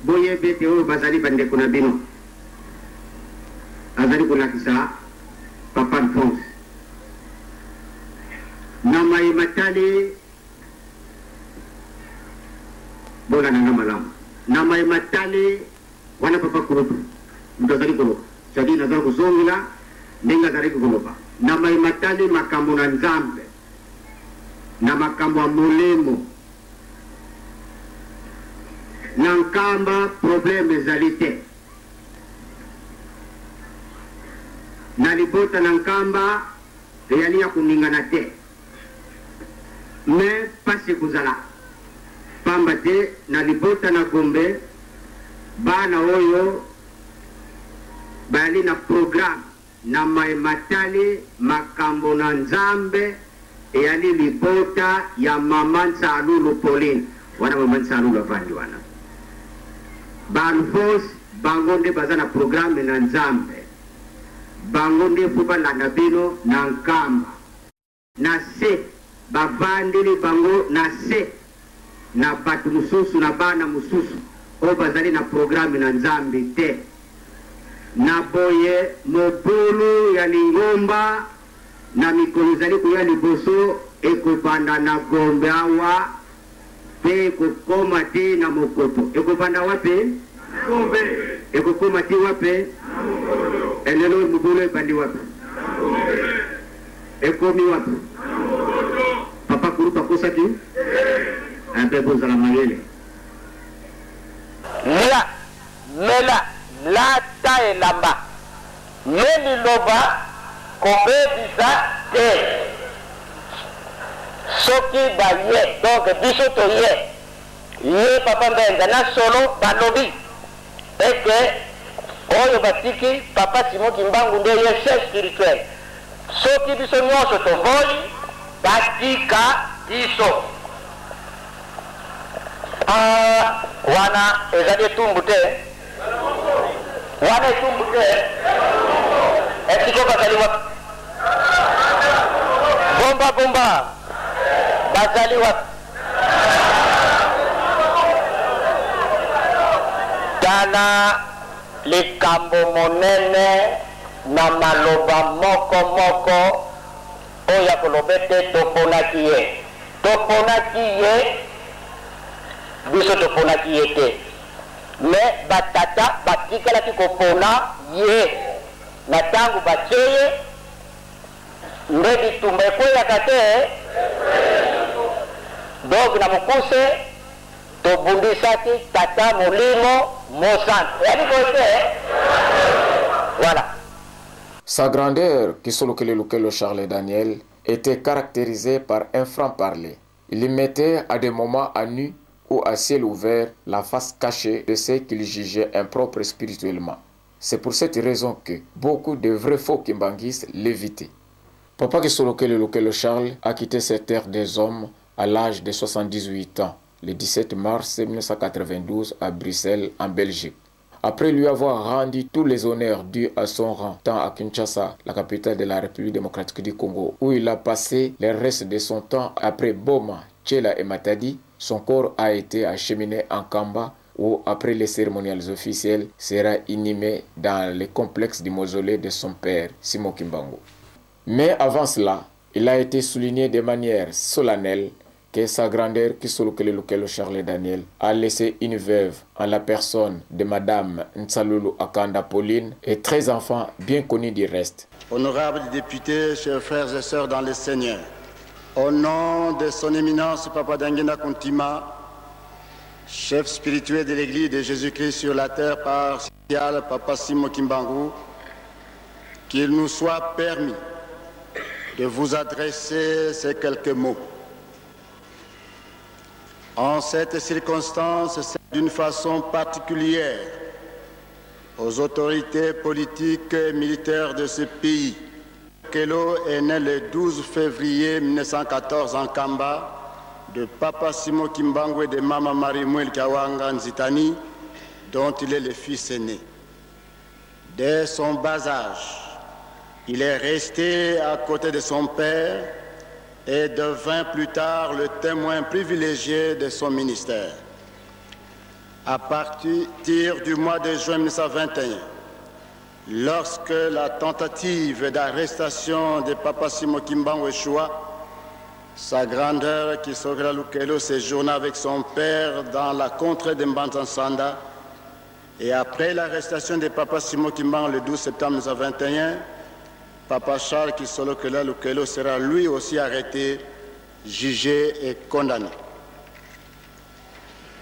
boye bete oyo bazali bandeko na bino azali kolakisa Papa Alphonse na mai matali bola na malamu na mai matali wana Papa Kurutu mtazali kolo jadi nazali kuzongila ndenge azali kukoloba na mai matali makambo na Nzambe na makambo ya molemo nankamba problème ezali te na libota nankamba eyali ya kuningana te me pasi kuzala pamba te na libota na Gombe bana oyo bayali na programme na matali makambo na Nzambe eyali libota ya Mama Ntsalulu Pauline wana Mama Ntsalulu Avandi wana Alphonse bangonde baza na programme na Nzambe bangonde fuba landa bino na nkamba na se bavandeli bango na se na batu mususu na bana mususu o bazali na programme na Nzambe te na boye mobulu ya lingomba na mikolo ezali koya liboso ekobanda na Gombe awa pe kokoma te na Mokoto ekobanda wape Gombe ekokoma te wape elelo mobulu ebandi wape ekomi wape Papa Kurutu akosaki ape bozala mayele mela lata elamba meli loba kobebisa te soki baye donc biso toye ye Papa Mbenza na solo balobi eke oyo batiki Papa Simon Kimbangu nde ye chef spirituel soki biso nyonso tovoli batika biso wana ezali etumbu te wana etumbu te etiko bazali wapi bomba bazali wapi tala likambo monene na maloba moko oya kolobe te toponaki ye biso toponaki ye te me batata batikalaki kopona ye na ntango batie ye nde bitumba ekweyaka te donc na mokuse tobundisaki tata molimo mosantu yani koye te voilà. Sa grandeur, Kisolokele Charles Daniel, était caractérisée par un franc-parler. Il y mettait à des moments à nu ou à ciel ouvert la face cachée de ceux qu'il jugeait impropres spirituellement. C'est pour cette raison que beaucoup de vrais faux kimbanguistes l'évitaient. Papa Kisolokele Lukelo Charles a quitté cette terre des hommes à l'âge de 78 ans, le 17 mars 1992 à Bruxelles, en Belgique. Après lui avoir rendu tous les honneurs dus à son rang, tant à Kinshasa, la capitale de la République démocratique du Congo, où il a passé le reste de son temps après Boma, Tchela et Matadi, son corps a été acheminé en Kamba, où, après les cérémoniales officielles, sera inhumé dans le complexe du mausolée de son père, Simon Kimbangu. Mais avant cela, il a été souligné de manière solennelle que sa grandeur Kisolokele Lukelo Charles Daniel a laissé une veuve en la personne de Madame Ntsalulu Akanda Pauline et 13 enfants bien connus du reste. Honorables députés, chers frères et sœurs dans le Seigneur, au nom de son éminence Papa Dangina Kontima, chef spirituel de l'Église de Jésus-Christ sur la terre par spécial Papa Simon Kimbangu, qu'il nous soit permis de vous adresser ces quelques mots. En cette circonstance, c'est d'une façon particulière aux autorités politiques et militaires de ce pays. Kelo est né le 12 février 1914 en Kamba, de Papa Simon Kimbangu et de Mama Marie-Mouel Kawanga Nzitani, dont il est le fils aîné. Dès son bas âge, il est resté à côté de son père et devint plus tard le témoin privilégié de son ministère. À partir du mois de juin 1921, lorsque la tentative d'arrestation de Papa Simon Kimbangu échoua, sa grandeur Kisolokele Lukelo séjourna avec son père dans la contrée de Mbanza-Nsanda, et après l'arrestation de Papa Simon Kimbangu le 12 septembre 1921, Papa Charles Kisolokele Lukelo sera lui aussi arrêté, jugé et condamné.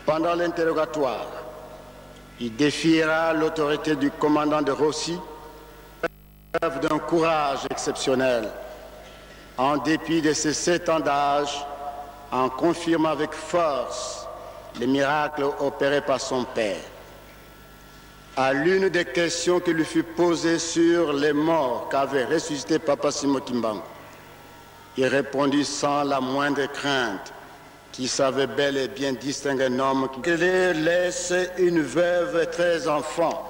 Pendant l'interrogatoire, il défiera l'autorité du commandant de Rossi, preuve d'un courage exceptionnel, en dépit de ses 7 ans d'âge, en confirmant avec force les miracles opérés par son père. À l'une des questions qui lui fut posée sur les morts qu'avait ressuscité Papa Simon Kimbangu, il répondit sans la moindre crainte qu'il savait bel et bien distinguer un homme qui laisse une veuve et 13 enfants.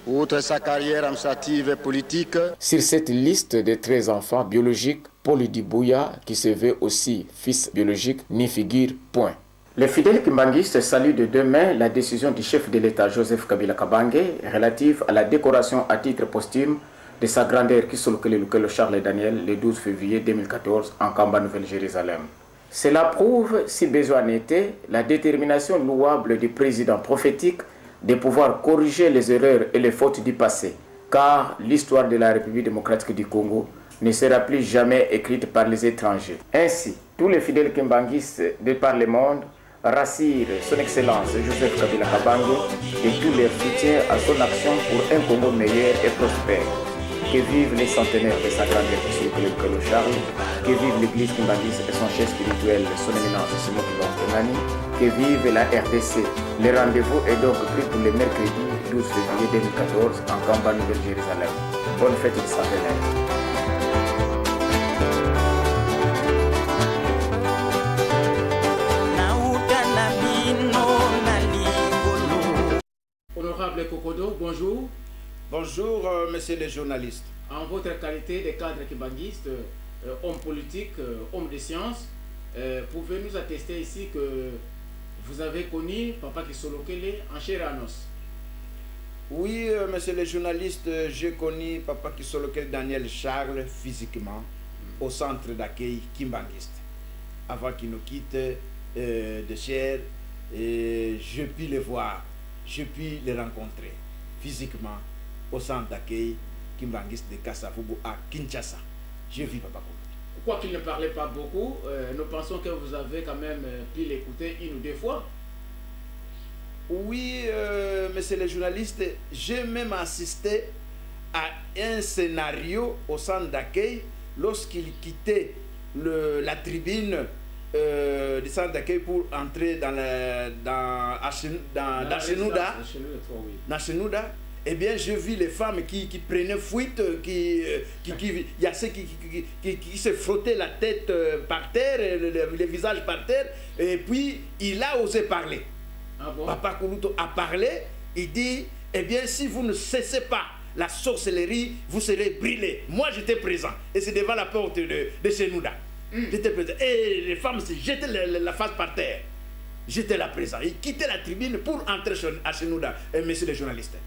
Outre sa carrière administrative et politique, sur cette liste de 13 enfants biologiques, Paul Dibouya, qui se veut aussi fils biologique, n'y figure point. Les fidèles kimbanguistes saluent de deux mains la décision du chef de l'État Joseph Kabila Kabange relative à la décoration à titre posthume de sa grandeur Kisolokele Lukelo Charles Daniel le 12 février 2014 en Kamba, Nouvelle-Jérusalem. Cela prouve, si besoin n'était, la détermination louable du président prophétique de pouvoir corriger les erreurs et les fautes du passé, car l'histoire de la République démocratique du Congo ne sera plus jamais écrite par les étrangers. Ainsi, tous les fidèles kimbanguistes de par le monde rassurent son Excellence Joseph Kabila Kabange et tout leur soutien à son action pour un Congo meilleur et prospère. Que vivent les centenaires de sa grandeur Kisolokele Lukelo Charles, que vive l'église kimbanguiste et son chef spirituel, son éminence Simon Kimbangu. Que vive la RDC. Le rendez-vous est donc pris pour le mercredi 12 février 2014 en Kamba, Nouvelle-Jérusalem. Bonne fête du centenaire. Honorable Kokodo, bonjour. Bonjour, monsieur le journaliste. En votre qualité de cadre kimbanguiste, homme politique, homme de science, pouvez nous attester ici que vous avez connu Papa Kisolokele en chair et en os? Oui, monsieur le journaliste, j'ai connu Papa Kisolokele Daniel Charles physiquement au centre d'accueil kimbanguiste. Avant qu'il nous quitte de chair, je puis le voir, je puis le rencontrer physiquement au centre d'accueil kimbanguiste de Kasavubu à Kinshasa. Je vis Papa Kokodo. Quoiqu'il ne parlait pas beaucoup, nous pensons que vous avez quand même pu l'écouter une ou deux fois. Oui, monsieur le journaliste, j'ai même assisté à un scénario au centre d'accueil lorsqu'il quittait la tribune du centre d'accueil pour entrer dans Chenouda, eh bien, je vis les femmes qui prenaient fuite, il y a ceux qui se frottaient la tête par terre, le visage par terre, et puis il a osé parler. Ah bon? Papa Koulouto a parlé, il dit, eh bien, si vous ne cessez pas la sorcellerie, vous serez brûlés. Moi, j'étais présent, et c'est devant la porte de Chenouda. J'étais présent, et les femmes se jetaient la face par terre. J'étais là présent. Ils quittaient la tribune pour entrer à Chenouda, messieurs les journalistes.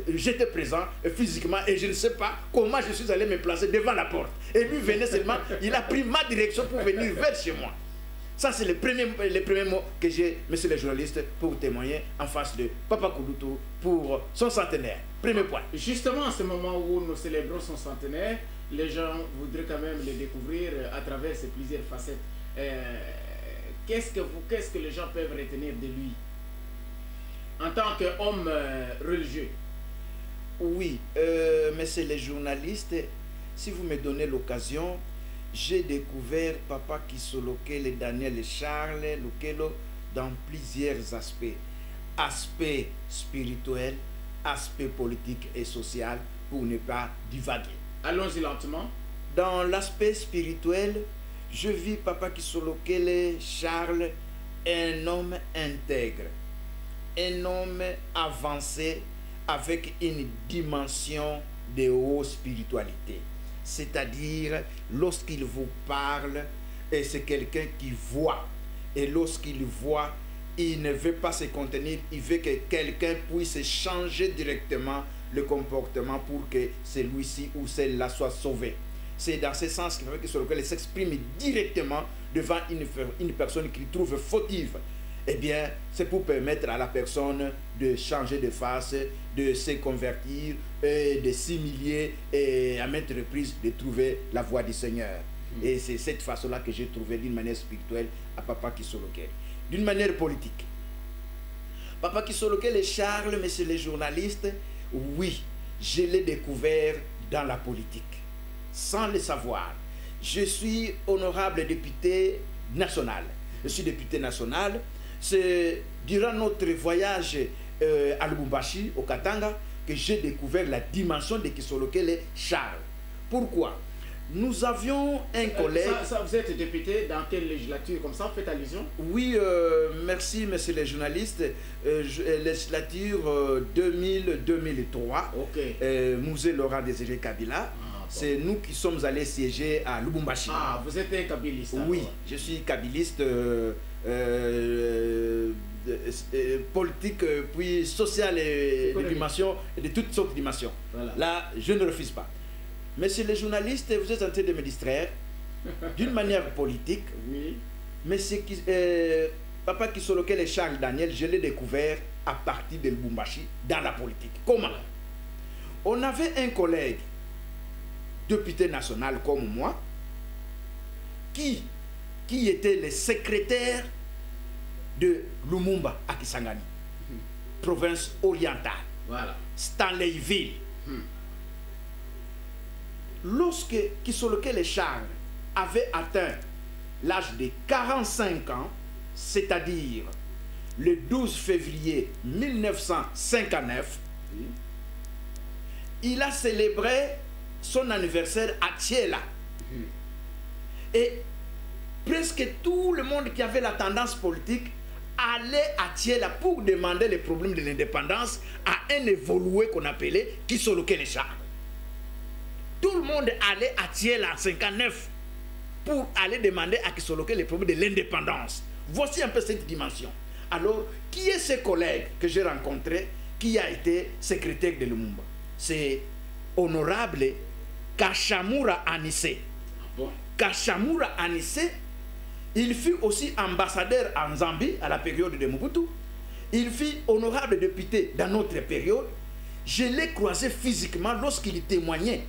J'étais présent physiquement et je ne sais pas comment je suis allé me placer devant la porte. Et lui venait seulement, il a pris ma direction pour venir vers chez moi. Ça, c'est les premiers mots que j'ai, messieurs les journalistes, pour témoigner en face de Papa Koulouto pour son centenaire. Premier point. Justement, à ce moment où nous célébrons son centenaire, les gens voudraient quand même le découvrir à travers ses plusieurs facettes. Qu'est-ce que les gens peuvent retenir de lui en tant qu'homme religieux? Oui, messieurs les journalistes, si vous me donnez l'occasion, j'ai découvert Papa Kisolokele Daniel Charles Lukelo dans plusieurs aspects. Aspect spirituel, aspect politique et social, pour ne pas divaguer. Allons-y lentement. Dans l'aspect spirituel, je vis Papa Kisolokele Charles, un homme intègre, un homme avancé avec une dimension de haute spiritualité. C'est-à-dire, lorsqu'il vous parle, c'est quelqu'un qui voit. Et lorsqu'il voit, il ne veut pas se contenir, il veut que quelqu'un puisse changer directement le comportement pour que celui-ci ou celle-là soit sauvé. C'est dans ce sens qu'il s'exprime directement devant une personne qu'il trouve fautive. Eh bien, c'est pour permettre à la personne de changer de face, de se convertir, et de s'humilier et à maintes reprises de trouver la voie du Seigneur. Et c'est cette façon-là que j'ai trouvé d'une manière spirituelle à Papa Kisolokele. D'une manière politique. Papa Kisolokele Charles, messieurs les journalistes, oui, je l'ai découvert dans la politique. Sans le savoir. Je suis honorable député national. Je suis député national. C'est durant notre voyage à Lubumbashi, au Katanga, que j'ai découvert la dimension de Kisolokele Charles. Pourquoi? Nous avions un collègue... vous êtes député dans quelle législature? Comme ça, faites allusion. Oui, merci, messieurs les journalistes. Législature 2000-2003. Ok. Musée Laurent Désiré Kabila. C'est nous qui sommes allés siéger à Lubumbashi. Ah, vous êtes un kabiliste? Oui, je suis kabiliste politique, puis social et de dimension, de toutes sortes de dimensions. Voilà. Là, je ne refuse pas. Messieurs les journalistes, vous êtes en train de me distraire d'une manière politique. Oui. Mais c'est Papa Kisolokele Charles Daniel, je l'ai découvert à partir de Lubumbashi dans la politique. Comment? On avait un collègue député national comme moi, qui était le secrétaire de Lumumba à Kisangani, province orientale, voilà. Stanleyville. Lorsque Kisolokele Charles avait atteint l'âge de 45 ans, c'est-à-dire le 12 février 1959, il a célébré son anniversaire à Thiela. Et presque tout le monde qui avait la tendance politique allait à Thiela pour demander les problèmes de l'indépendance à un évolué qu'on appelait Kisolokele Charles. Tout le monde allait à Thiela en 59 pour aller demander à Kisolokele les problèmes de l'indépendance. Voici un peu cette dimension. Alors, qui est ce collègue que j'ai rencontré qui a été secrétaire de Lumumba? C'est honorable Kachamura Anissé. Kachamura Anissé, il fut aussi ambassadeur en Zambie à la période de Mobutu. Il fut honorable député dans notre période. Je l'ai croisé physiquement lorsqu'il témoignait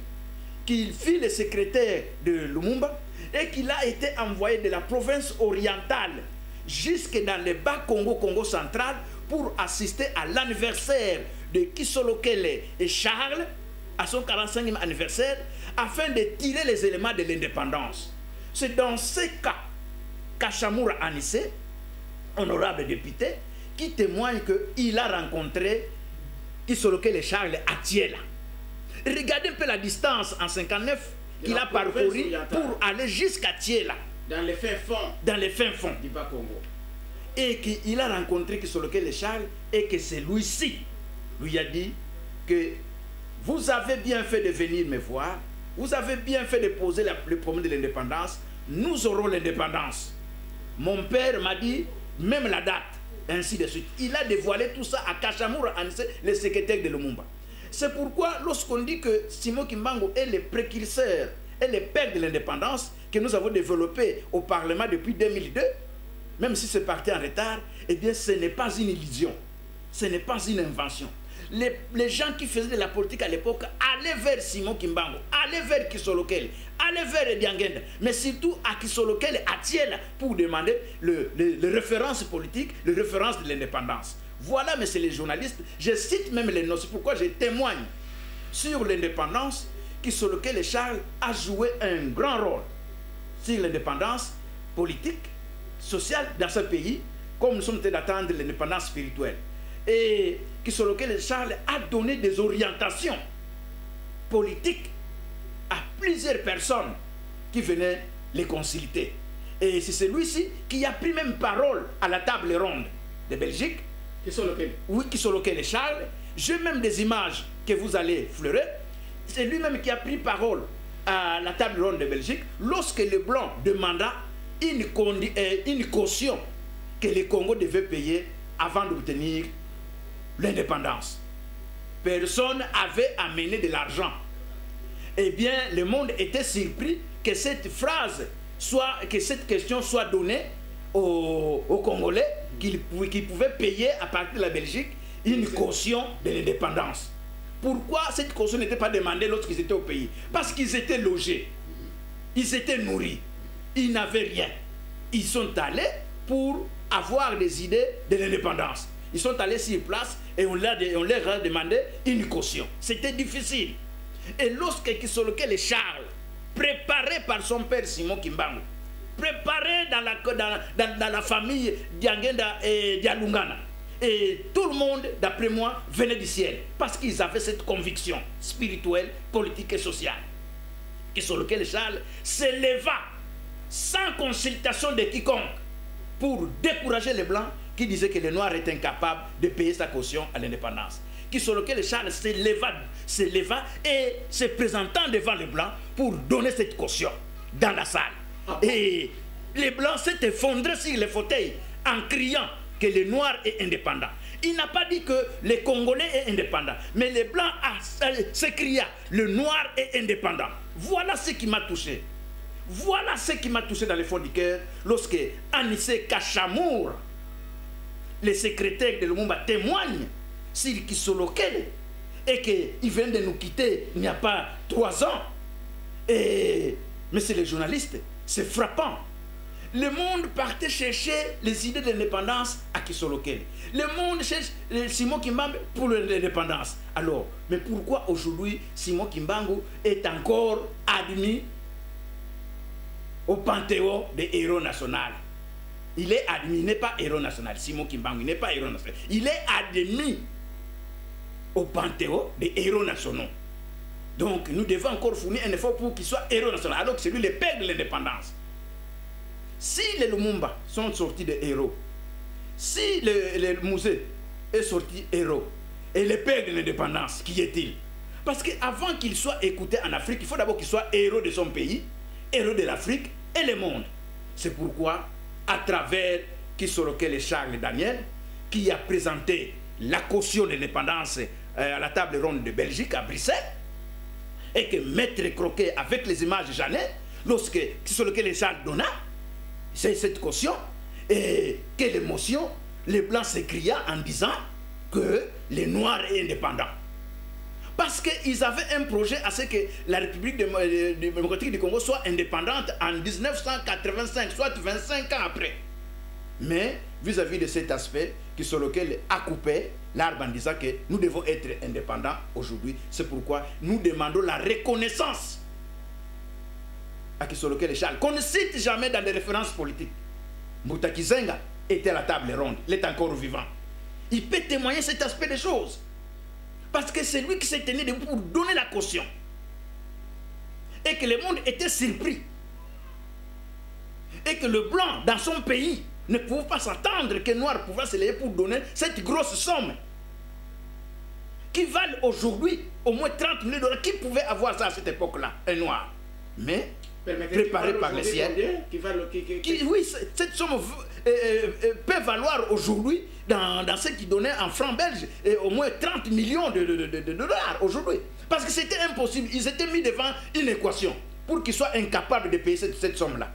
qu'il fut le secrétaire de Lumumba et qu'il a été envoyé de la province orientale jusque dans le bas Congo, Congo central, pour assister à l'anniversaire de Kisolokele et Charles, à son 45e anniversaire, afin de tirer les éléments de l'indépendance. C'est dans ce cas Kachamoura Anissé, honorable député, qui témoigne qu'il a rencontré Kisoloke Charles à Thiela. Regardez un peu la distance en 59 qu'il a parcouru pour aller jusqu'à Thiela. Dans les fins fonds. Dans les fins fonds. Du Bas-Congo. Et qu'il a rencontré Kisoloke Charles et que celui-ci lui a dit que vous avez bien fait de venir me voir, vous avez bien fait de poser le problème de l'indépendance, nous aurons l'indépendance. Mon père m'a dit, même la date, ainsi de suite. Il a dévoilé tout ça à Kachamoura Anissé, le secrétaire de Lumumba. C'est pourquoi lorsqu'on dit que Simon Kimbangu est le précurseur et le père de l'indépendance que nous avons développé au Parlement depuis 2002, même si c'est parti en retard, eh bien ce n'est pas une illusion, ce n'est pas une invention. Les gens qui faisaient de la politique à l'époque allaient vers Simon Kimbangu, allaient vers Kisolokele, allaient vers Diangenda, mais surtout à Kisolokele, à Thiela, pour demander le référence politique, le référence de l'indépendance. Voilà, messieurs les journalistes, je cite même les noms, c'est pourquoi je témoigne sur l'indépendance. Kisolokele Charles a joué un grand rôle sur l'indépendance politique, sociale dans ce pays, comme nous sommes en train d'attendre l'indépendance spirituelle. Et Kisolokele Charles a donné des orientations politiques à plusieurs personnes qui venaient les consulter. Et c'est celui-ci qui a pris même parole à la table ronde de Belgique. Oui, Kisolokele Charles. J'ai même des images que vous allez fleurer. C'est lui-même qui a pris parole à la table ronde de Belgique lorsque le Blanc demanda une caution que le Congo devait payer avant d'obtenir l'indépendance. Personne avait amené de l'argent. Eh bien, le monde était surpris que cette phrase que cette question soit donnée aux Congolais qui pouvaient payer à partir de la Belgique une caution de l'indépendance. Pourquoi cette caution n'était pas demandée lorsqu'ils étaient au pays? Parce qu'ils étaient logés, ils étaient nourris, ils n'avaient rien. Ils sont allés pour avoir des idées de l'indépendance. Ils sont allés sur place et on leur a demandé une caution. C'était difficile. Et lorsque Kisolokele Charles, préparé par son père Simon Kimbangu, préparé dans la famille Diangenda et Dialungana, et tout le monde, d'après moi, venait du ciel. Parce qu'ils avaient cette conviction spirituelle, politique et sociale. Kisolokele Charles s'éleva sans consultation de quiconque pour décourager les Blancs qui disaient que les Noirs étaient incapables de payer sa caution à l'indépendance. Kisolokele Charles s'éleva et se présentant devant les Blancs pour donner cette caution dans la salle. Et les Blancs s'étaient effondrés sur les fauteuils en criant que les Noirs est indépendant. Il n'a pas dit que les Congolais est indépendant, mais les Blancs s'écria le Noir est indépendant. Voilà ce qui m'a touché. Voilà ce qui m'a touché dans le fond du cœur lorsque Anissé Kachamoura, le secrétaire de Lumumba, témoigne sur Kisolokele et qu'il vient de nous quitter il n'y a pas 3 ans. Et messieurs les journalistes, c'est frappant. Le monde partait chercher les idées de l'indépendance à Kisolokele. Le monde cherche Simon Kimbangu pour l'indépendance. Alors, mais pourquoi aujourd'hui Simon Kimbangu est encore admis au panthéon des héros nationaux? Il est admis, il n'est pas héros national. Simon Kimbangu n'est pas héros national. Il est admis au panthéon des héros nationaux. Donc nous devons encore fournir un effort pour qu'il soit héros national, alors que c'est lui le père de l'indépendance. Si les Lumumba sont sortis de héros, si le musée est sorti héros, et le père de l'indépendance, qui est-il? Parce qu'avant qu'il soit écouté en Afrique, il faut d'abord qu'il soit héros de son pays, héros de l'Afrique et le monde. C'est pourquoi, à travers Kisolokele Charles Daniel, qui a présenté la caution de l'indépendance à la table ronde de Belgique à Bruxelles, et que Maître Croquet, avec les images Jeannet, lorsque Kisolokele Charles donna cette caution, et quelle émotion, les Blancs s'écria en disant que les Noirs est indépendant. Parce qu'ils avaient un projet à ce que la République démocratique du Congo soit indépendante en 1985, soit 25 ans après. Mais vis-à-vis de cet aspect, Kisolokele a coupé l'arbre en disant que nous devons être indépendants aujourd'hui. C'est pourquoi nous demandons la reconnaissance à Kisolokele Charles, qu'on ne cite jamais dans des références politiques. Mbouta Kizenga était à la table ronde, il est encore vivant. Il peut témoigner cet aspect des choses. Parce que c'est lui qui s'est tenu debout pour donner la caution. Et que le monde était surpris. Et que le blanc, dans son pays, ne pouvait pas s'attendre que noir pouvait se lever pour donner cette grosse somme. Qui valent aujourd'hui au moins 30 millions $. Qui pouvait avoir ça à cette époque-là, un noir? Mais préparé par le ciel. Oui, cette somme peut valoir aujourd'hui, dans ce qui donnait en francs belges, au moins 30 millions de dollars aujourd'hui. Parce que c'était impossible. Ils étaient mis devant une équation pour qu'ils soient incapables de payer cette somme-là.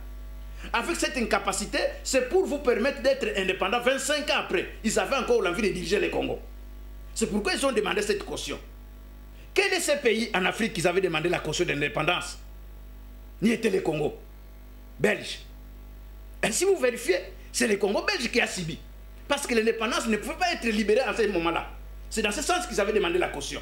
Avec cette incapacité, c'est pour vous permettre d'être indépendant 25 ans après. Ils avaient encore l'envie de diriger le Congo. C'est pourquoi ils ont demandé cette caution. Quel est ce pays en Afrique qui avaient demandé la caution d'indépendance? N'y était le Congo belge. Et si vous vérifiez, c'est le Congo belge qui a subi. Parce que l'indépendance ne pouvait pas être libérée à ce moment-là. C'est dans ce sens qu'ils avaient demandé la caution.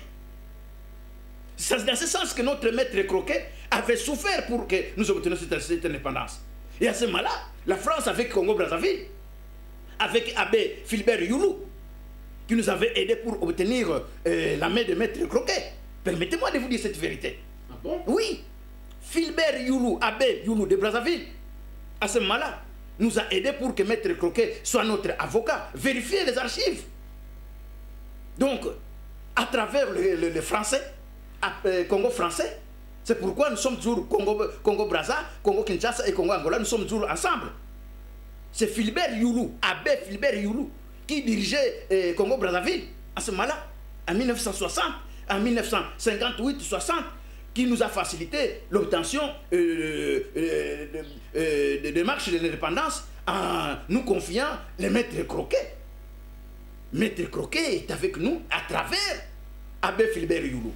C'est dans ce sens que notre maître Croquet avait souffert pour que nous obtenions cette indépendance. Et à ce moment-là, la France avec Congo-Brazzaville, avec Abbé Philbert Youlou, qui nous avait aidés pour obtenir la main de maître Croquet. Permettez-moi de vous dire cette vérité. Ah bon? Oui. Philbert Youlou, Abbé Youlou de Brazzaville, à ce moment-là, nous a aidés pour que maître Croquet soit notre avocat. Vérifiez les archives. Donc, à travers le français, Congo français, c'est pourquoi nous sommes toujours Congo-Brazza, Congo-Kinshasa et Congo-Angola, nous sommes toujours ensemble. C'est Philbert Youlou, Abbé Philbert Youlou, qui dirigeait Congo-Brazzaville à ce moment-là, en 1960, en 1958-60, qui nous a facilité l'obtention de démarches de l'indépendance en nous confiant les maîtres Croquet. Maître Croquet est avec nous à travers Abbé Philbert Youlou.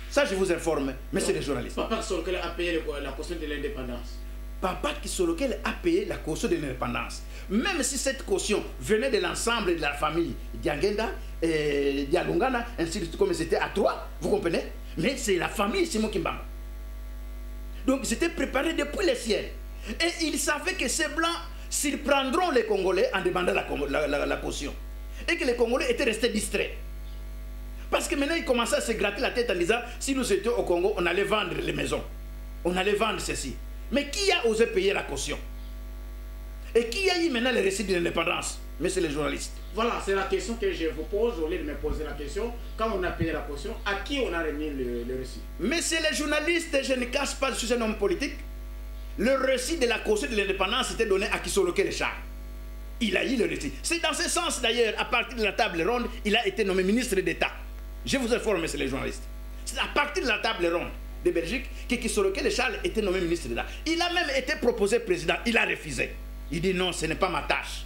Ça, je vous informe, messieurs les journalistes. Papa Kisolokel a payé la caution de l'indépendance. Papa Kisolokel a payé la caution de l'indépendance. Même si cette caution venait de l'ensemble de la famille Diangenda et Dialungana, ainsi de suite, comme c'était à trois, vous comprenez? Mais c'est la famille Simon Kimbangu. Donc ils étaient préparés depuis le ciel. Et ils savaient que ces blancs surprendront les Congolais en demandant la caution. Et que les Congolais étaient restés distraits. Parce que maintenant, ils commençaient à se gratter la tête en disant, si nous étions au Congo, on allait vendre les maisons. On allait vendre ceci. Mais qui a osé payer la caution? Et qui a eu maintenant les récits de l'indépendance? Messieurs les journalistes. Voilà, c'est la question que je vous pose. Au lieu de me poser la question, quand on a payé la caution, à qui on a remis le récit? Messieurs les journalistes, je ne cache pas, je suis un homme politique. Le récit de la caution de l'indépendance était donné à Kisolokel Charles. Il a eu le récit. C'est dans ce sens d'ailleurs, à partir de la table ronde, il a été nommé ministre d'État. Je vous informe, messieurs les journalistes. C'est à partir de la table ronde de Belgique que Kisolokel Charles était nommé ministre d'État. Il a même été proposé président. Il a refusé. Il dit non, ce n'est pas ma tâche.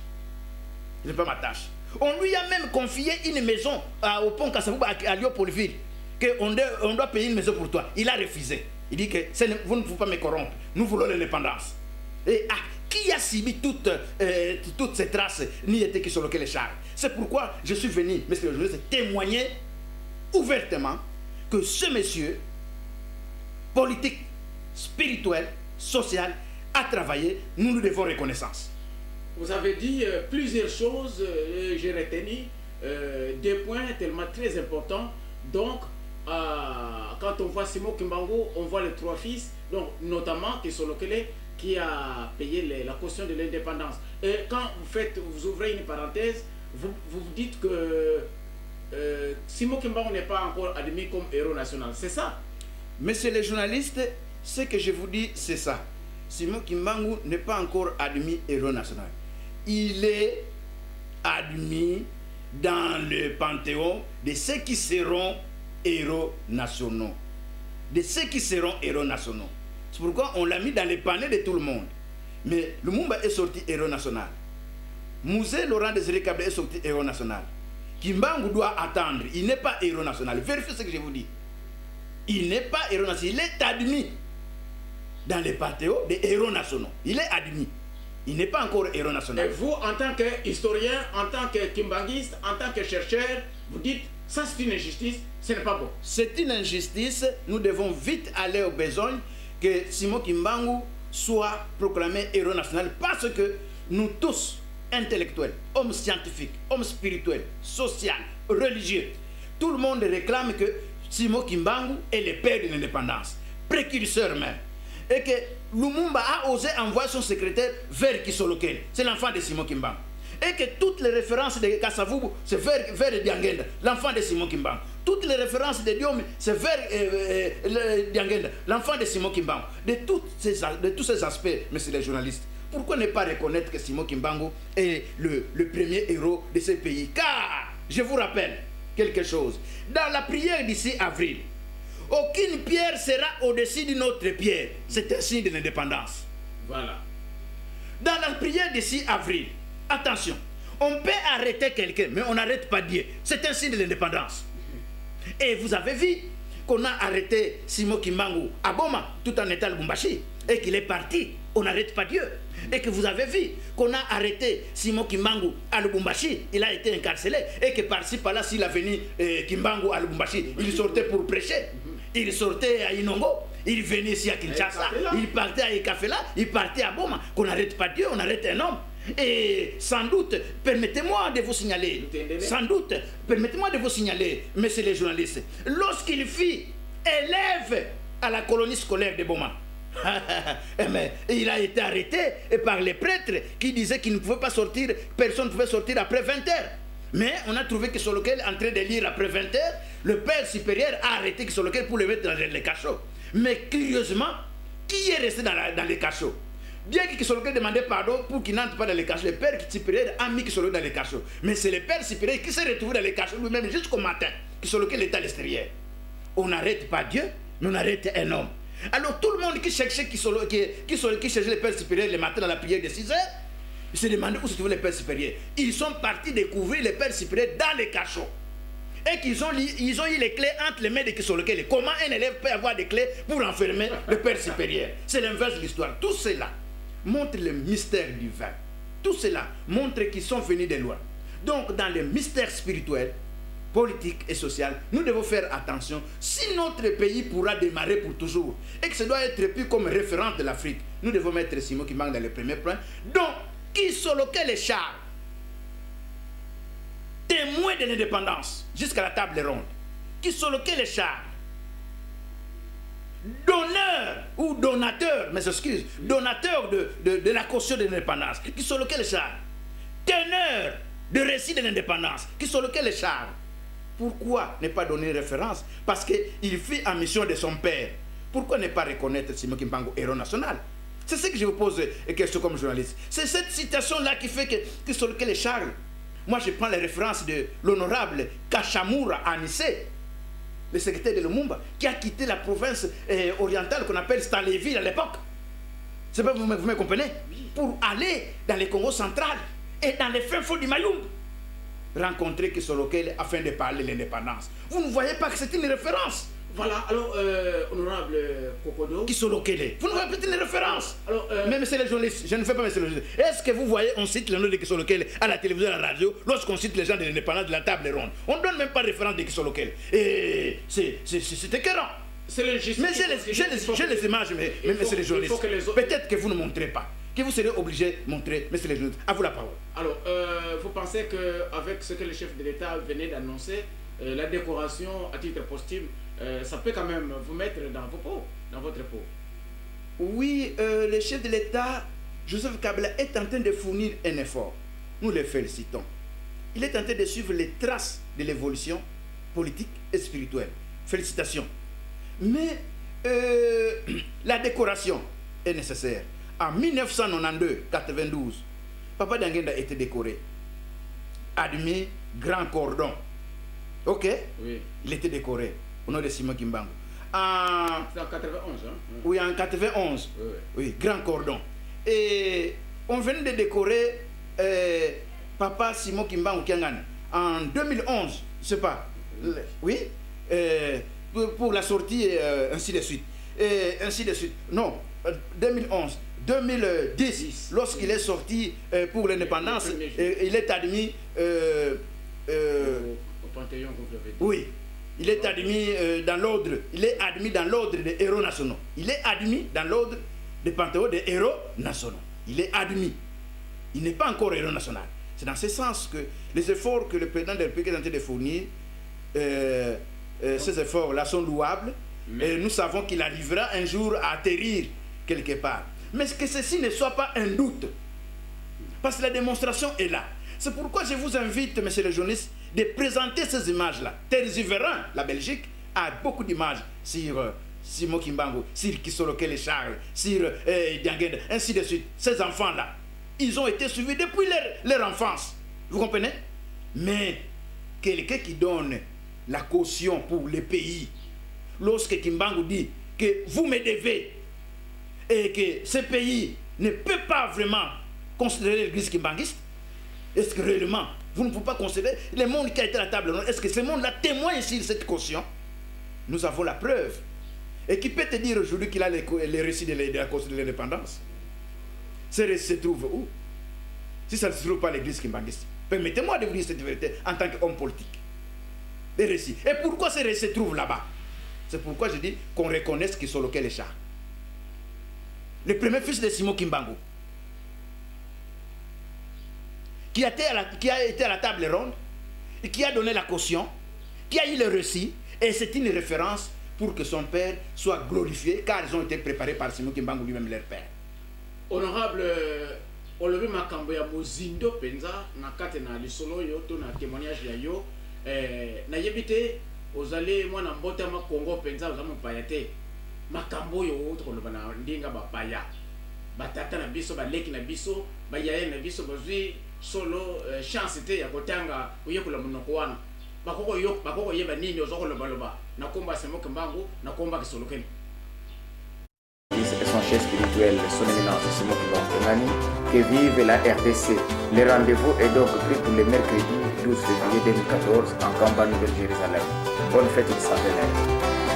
Ce n'est pas ma tâche. On lui a même confié une maison au pont Kassabouba à Lyopoliville. Qu'on doit payer une maison pour toi. Il a refusé. Il dit que vous ne pouvez pas me corrompre. Nous voulons l'indépendance. Et qui a subi toutes ces traces ni été Kisolokel Charles? C'est pourquoi je suis venu, messieurs les journalistes, témoigner ouvertement que ce monsieur, politique, spirituel, social, a travaillé, nous nous devons reconnaissance. Vous avez dit plusieurs choses, j'ai retenu des points tellement très importants. Donc, quand on voit Simon Kimbangu, on voit les trois fils, donc notamment Kisolokel qui a payé la caution de l'indépendance. Et quand vous ouvrez une parenthèse, vous dites que Simon Kimbangu n'est pas encore admis comme héros national, c'est ça? Messieurs les journalistes, ce que je vous dis, c'est ça. Simon Kimbangu n'est pas encore admis héros national. Il est admis dans le panthéon de ceux qui seront héros nationaux. De ceux qui seront héros nationaux. C'est pourquoi on l'a mis dans les paniers de tout le monde. Mais Lumumba est sorti héros national. Mouzé Laurent Désiré Kabila est sorti héros national. Kimbangu doit attendre. Il n'est pas héros national. Vérifiez ce que je vous dis. Il n'est pas héros national. Il est admis dans les panthéons des héros nationaux. Il est admis. Il n'est pas encore héros national. Et vous, en tant qu'historien, en tant que kimbanguiste, en tant que chercheur, vous dites, ça c'est une injustice, ce n'est pas bon. C'est une injustice. Nous devons vite aller aux besognes que Simon Kimbangu soit proclamé héros national parce que nous tous, intellectuels, hommes scientifiques, hommes spirituels, sociaux, religieux, tout le monde réclame que Simon Kimbangu est le père de l'indépendance, précurseur même. Et que Lumumba a osé envoyer son secrétaire vers Kisolokele, c'est l'enfant de Simon Kimbangu. Et que toutes les références de Kassavubu, c'est vers Diangenda, l'enfant de Simon Kimbangu. Toutes les références de Diome, c'est vers Diangenda, l'enfant de Simon Kimbangu. De tous ces aspects, messieurs les journalistes, pourquoi ne pas reconnaître que Simon Kimbangu est le premier héros de ce pays? Car, je vous rappelle quelque chose, dans la prière d'ici avril, aucune pierre sera au-dessus d'une autre pierre. C'est un signe de l'indépendance. Voilà. Dans la prière d'ici avril, attention, on peut arrêter quelqu'un, mais on n'arrête pas Dieu. C'est un signe de l'indépendance. Et vous avez vu qu'on a arrêté Simon Kimbangu à Boma, tout en étant à Lubumbashi, et qu'il est parti. On n'arrête pas Dieu. Et que vous avez vu qu'on a arrêté Simon Kimbangu à Lubumbashi, il a été incarcéré, et que par-ci par-là, s'il a venu Kimbangu à Lubumbashi, il sortait pour prêcher. Il sortait à Inongo, il venait ici à Kinshasa, il partait à Ekafela, il partait à Boma. Qu'on n'arrête pas Dieu, on arrête un homme. Et sans doute, permettez-moi de vous signaler, messieurs les journalistes, lorsqu'il fut élève à la colonie scolaire de Boma, mais il a été arrêté par les prêtres qui disaient qu'il ne pouvait pas sortir, personne ne pouvait sortir après 20h. Mais on a trouvé que sur lequel, en train de lire après 20h, le père supérieur a arrêté que sur lequel pour le mettre dans les cachots. Mais curieusement, qui est resté dans les cachots? Bien que sur lequel demandait pardon pour qu'il n'entre pas dans les cachots, le père supérieur a mis que sur lequel dans les cachots. Mais c'est le père supérieur qui s'est retrouvé dans les cachots lui-même jusqu'au matin, que sur lequel il est à l'extérieur. On n'arrête pas Dieu, mais on arrête un homme. Alors tout le monde qui cherchait qui cherchait le père supérieur le matin dans la prière de 6h, il se demandait où se trouvait le père supérieur. Ils sont partis découvrir le père supérieur dans les cachots. Et qu'ils ont eu les clés entre les mains de Kisolokele. Comment un élève peut avoir des clés pour enfermer le père supérieur? C'est l'inverse de l'histoire. Tout cela montre le mystère divin. Tout cela montre qu'ils sont venus de loin. Donc dans le mystère spirituel, politique et social, nous devons faire attention. Si notre pays pourra démarrer pour toujours et que ça doit être pris comme référence de l'Afrique, nous devons mettre Simon Kimbangu dans le premier point. Donc, Kisolokele Charles, témoin de l'indépendance jusqu'à la table ronde. Kisolokele Charles, donneur ou donateur, mais excuse, donateur de la caution de l'indépendance. Kisolokele Charles, teneur de récit de l'indépendance. Kisolokele Charles. Pourquoi ne pas donner référence? Parce qu'il fut en mission de son père. Pourquoi ne pas reconnaître Simon Kimbangu héros national? C'est ce que je vous pose question comme journaliste. C'est cette citation-là qui fait que sur lequel Charles, moi je prends les références de l'honorable Kachamura Anissé, le secrétaire de Lumumba, qui a quitté la province orientale qu'on appelle Stanleyville à l'époque. C'est pas vous me comprenez? Pour aller dans le Congo central et dans les fins fonds du Mayumba, rencontrer Kisolokele afin de parler de l'indépendance. Vous ne voyez pas que c'est une référence? Voilà, alors, honorable Kokodo. Kisolokele. Vous ne voyez pas une référence? Alors, mais monsieur les journalistes, je ne fais pas monsieur les journalistes. Est-ce que vous voyez, on cite le nom de Kisolokele à la télévision et à la radio lorsqu'on cite les gens de l'indépendance de la table ronde? On ne donne même pas référence de Kisolokele. Et c'est écœurant. Mais j'ai les images, mais monsieur les journalistes. Peut-être que vous ne montrez pas. Que vous serez obligé de montrer, monsieur les journalistes. À vous la parole. Alors, vous pensez qu'avec ce que le chef de l'État venait d'annoncer, la décoration à titre posthume, ça peut quand même vous mettre dans votre peau? Oui, le chef de l'État, Joseph Kabila, est en train de fournir un effort. Nous le félicitons. Il est en train de suivre les traces de l'évolution politique et spirituelle. Félicitations. Mais la décoration est nécessaire. En 1992-92, Papa Diangenda a été décoré, admis grand cordon. Ok? Oui. Il était décoré au nom de Simon Kimbangu. C'est en 91, hein? Oui, en 91. Oui, oui, grand cordon. Et on venait de décorer Papa Simon Kimbangu Kiangana en 2011, je sais pas. Oui? Pour la sortie, ainsi de suite. Ainsi de suite. Non, 2011. 2010, lorsqu'il est sorti pour l'indépendance, il est admis au Panthéon, comme vous l'avez dit. Oui, il est admis dans l'ordre. Il est admis dans l'ordre des héros nationaux. Il est admis dans l'ordre des panthéons des héros nationaux. Il est admis. Il n'est pas encore héros national. C'est dans ce sens que les efforts que le président de la République est en train de fournir, ces efforts-là sont louables. Et nous savons qu'il arrivera un jour à atterrir quelque part. Mais que ceci ne soit pas un doute. Parce que la démonstration est là. C'est pourquoi je vous invite, messieurs les journalistes, de présenter ces images-là. Terziverin, la Belgique, a beaucoup d'images sur Simon Kimbangu, sur Kisolokel et Charles, sur Diangène, ainsi de suite. Ces enfants-là, ils ont été suivis depuis leur enfance. Vous comprenez? Mais quelqu'un qui donne la caution pour le pays, lorsque Kimbangu dit que vous me devez et que ce pays ne peut pas vraiment considérer l'église kimbanguiste, est-ce que réellement vous ne pouvez pas considérer le monde qui a été à la table ronde? Est-ce que ce monde-là témoigne sur cette caution? Nous avons la preuve. Et qui peut te dire aujourd'hui qu'il a les récits de la cause de l'indépendance? Ces récits se trouvent où? Si ça ne se trouve pas à l'église kimbanguiste, permettez-moi de vous dire cette vérité en tant qu'homme politique. Les récits. Et pourquoi ces récits se trouvent là-bas? C'est pourquoi je dis qu'on reconnaisse qu'ils sont lequel les chats. Le premier fils de Simon Kimbangu, qui a été à la table ronde, et qui a donné la caution, qui a eu le récit, et c'est une référence pour que son père soit glorifié, car ils ont été préparés par Simon Kimbangu lui-même, leur père. Honorable, olobi makambo ya mozindo penza na kate na lisolo yo to na témoignage ya yo na yebite ozali mwana mbota ma Congo penza ozamu payate makambo yo to koloba na ndinga bapaya batata na biso baleki na biso bayaye na biso bazwi solo chance te ya kotanga uyekola munoko wana bakoko yeba nini ozokoloba loba na komba Simon Kimbangu na komba Kisolokel. Son chef spirituel, son éminence Simon Kimbangu, que vive la RDC. Le rendez-vous est donc pris pour le mercredi 12 février 2014 en Kamba, Nouvelle-Jérusalem. Bonne fête du centenaire.